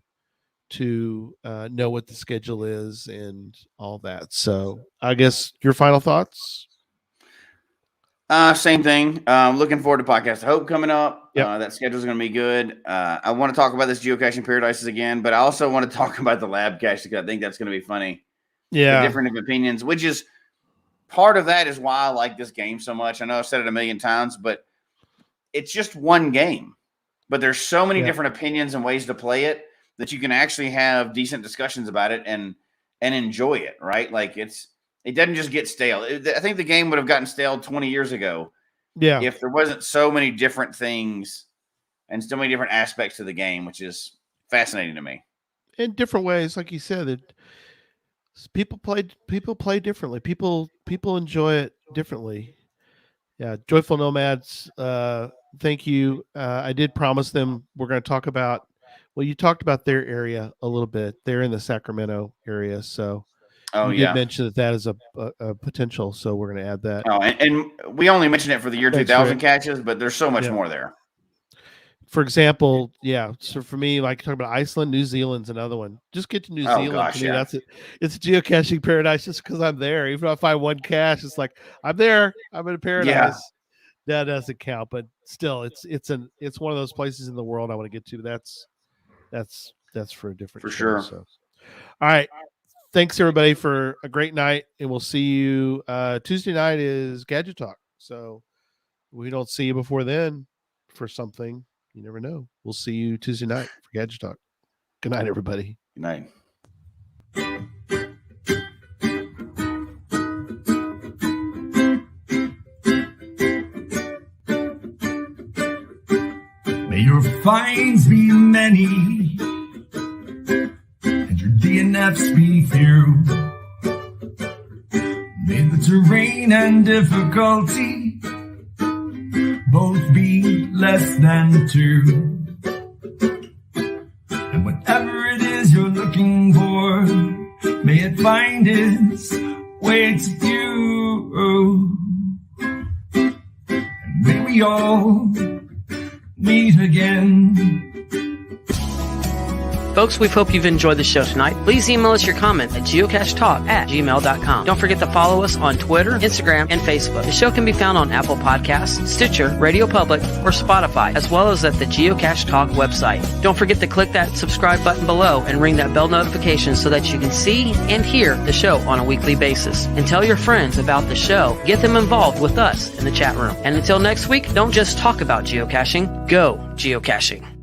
know what the schedule is and all that. So I guess your final thoughts? Same thing. Looking forward to Podcast of Hope coming up. Yep. That schedule is going to be good. I want to talk about this Geocaching Paradises again, but I also want to talk about the lab cache because I think that's going to be funny. Yeah. The different opinions, which is part of that is why I like this game so much. I know I've said it a million times, but it's just one game. But there's so many different opinions and ways to play it that you can actually have decent discussions about it and enjoy it, right? Like it doesn't just get stale. I think the game would have gotten stale 20 years ago. Yeah. If there wasn't so many different things and so many different aspects to the game, which is fascinating to me. In different ways, like you said, that people play differently. People enjoy it differently. Yeah. Joyful Nomads. Thank you. I did promise them we're going to talk about, well, you talked about their area a little bit. They're in the Sacramento area. So you did mention that is a potential. So we're going to add that. Oh, and we only mentioned it for the year 2000 caches, but there's so much more there. For example, so for me, like talking about Iceland, New Zealand's another one. Just get to New Zealand. Gosh, to me, that's it. It's geocaching paradise just because I'm there. Even if I find one cache, it's like I'm there. I'm in a paradise. Yeah. That doesn't count, but still, it's one of those places in the world I want to get to. That's for a different. For sure. So, all right. Thanks everybody for a great night, and we'll see you. Tuesday night is Gadget Talk, so we don't see you before then for something. You never know. We'll see you Tuesday night for Gadget Talk. Good night, everybody. Good night. May your finds be many and your DNFs be few. May the terrain and difficulty both be less than 2. And whatever it is you're looking for, may it find its way to you. And may we all meet again. Folks, we hope you've enjoyed the show tonight. Please email us your comment at geocachetalk@gmail.com. Don't forget to follow us on Twitter, Instagram, and Facebook. The show can be found on Apple Podcasts, Stitcher, Radio Public, or Spotify, as well as at the Geocache Talk website. Don't forget to click that subscribe button below and ring that bell notification so that you can see and hear the show on a weekly basis. And tell your friends about the show. Get them involved with us in the chat room. And until next week, don't just talk about geocaching, go geocaching.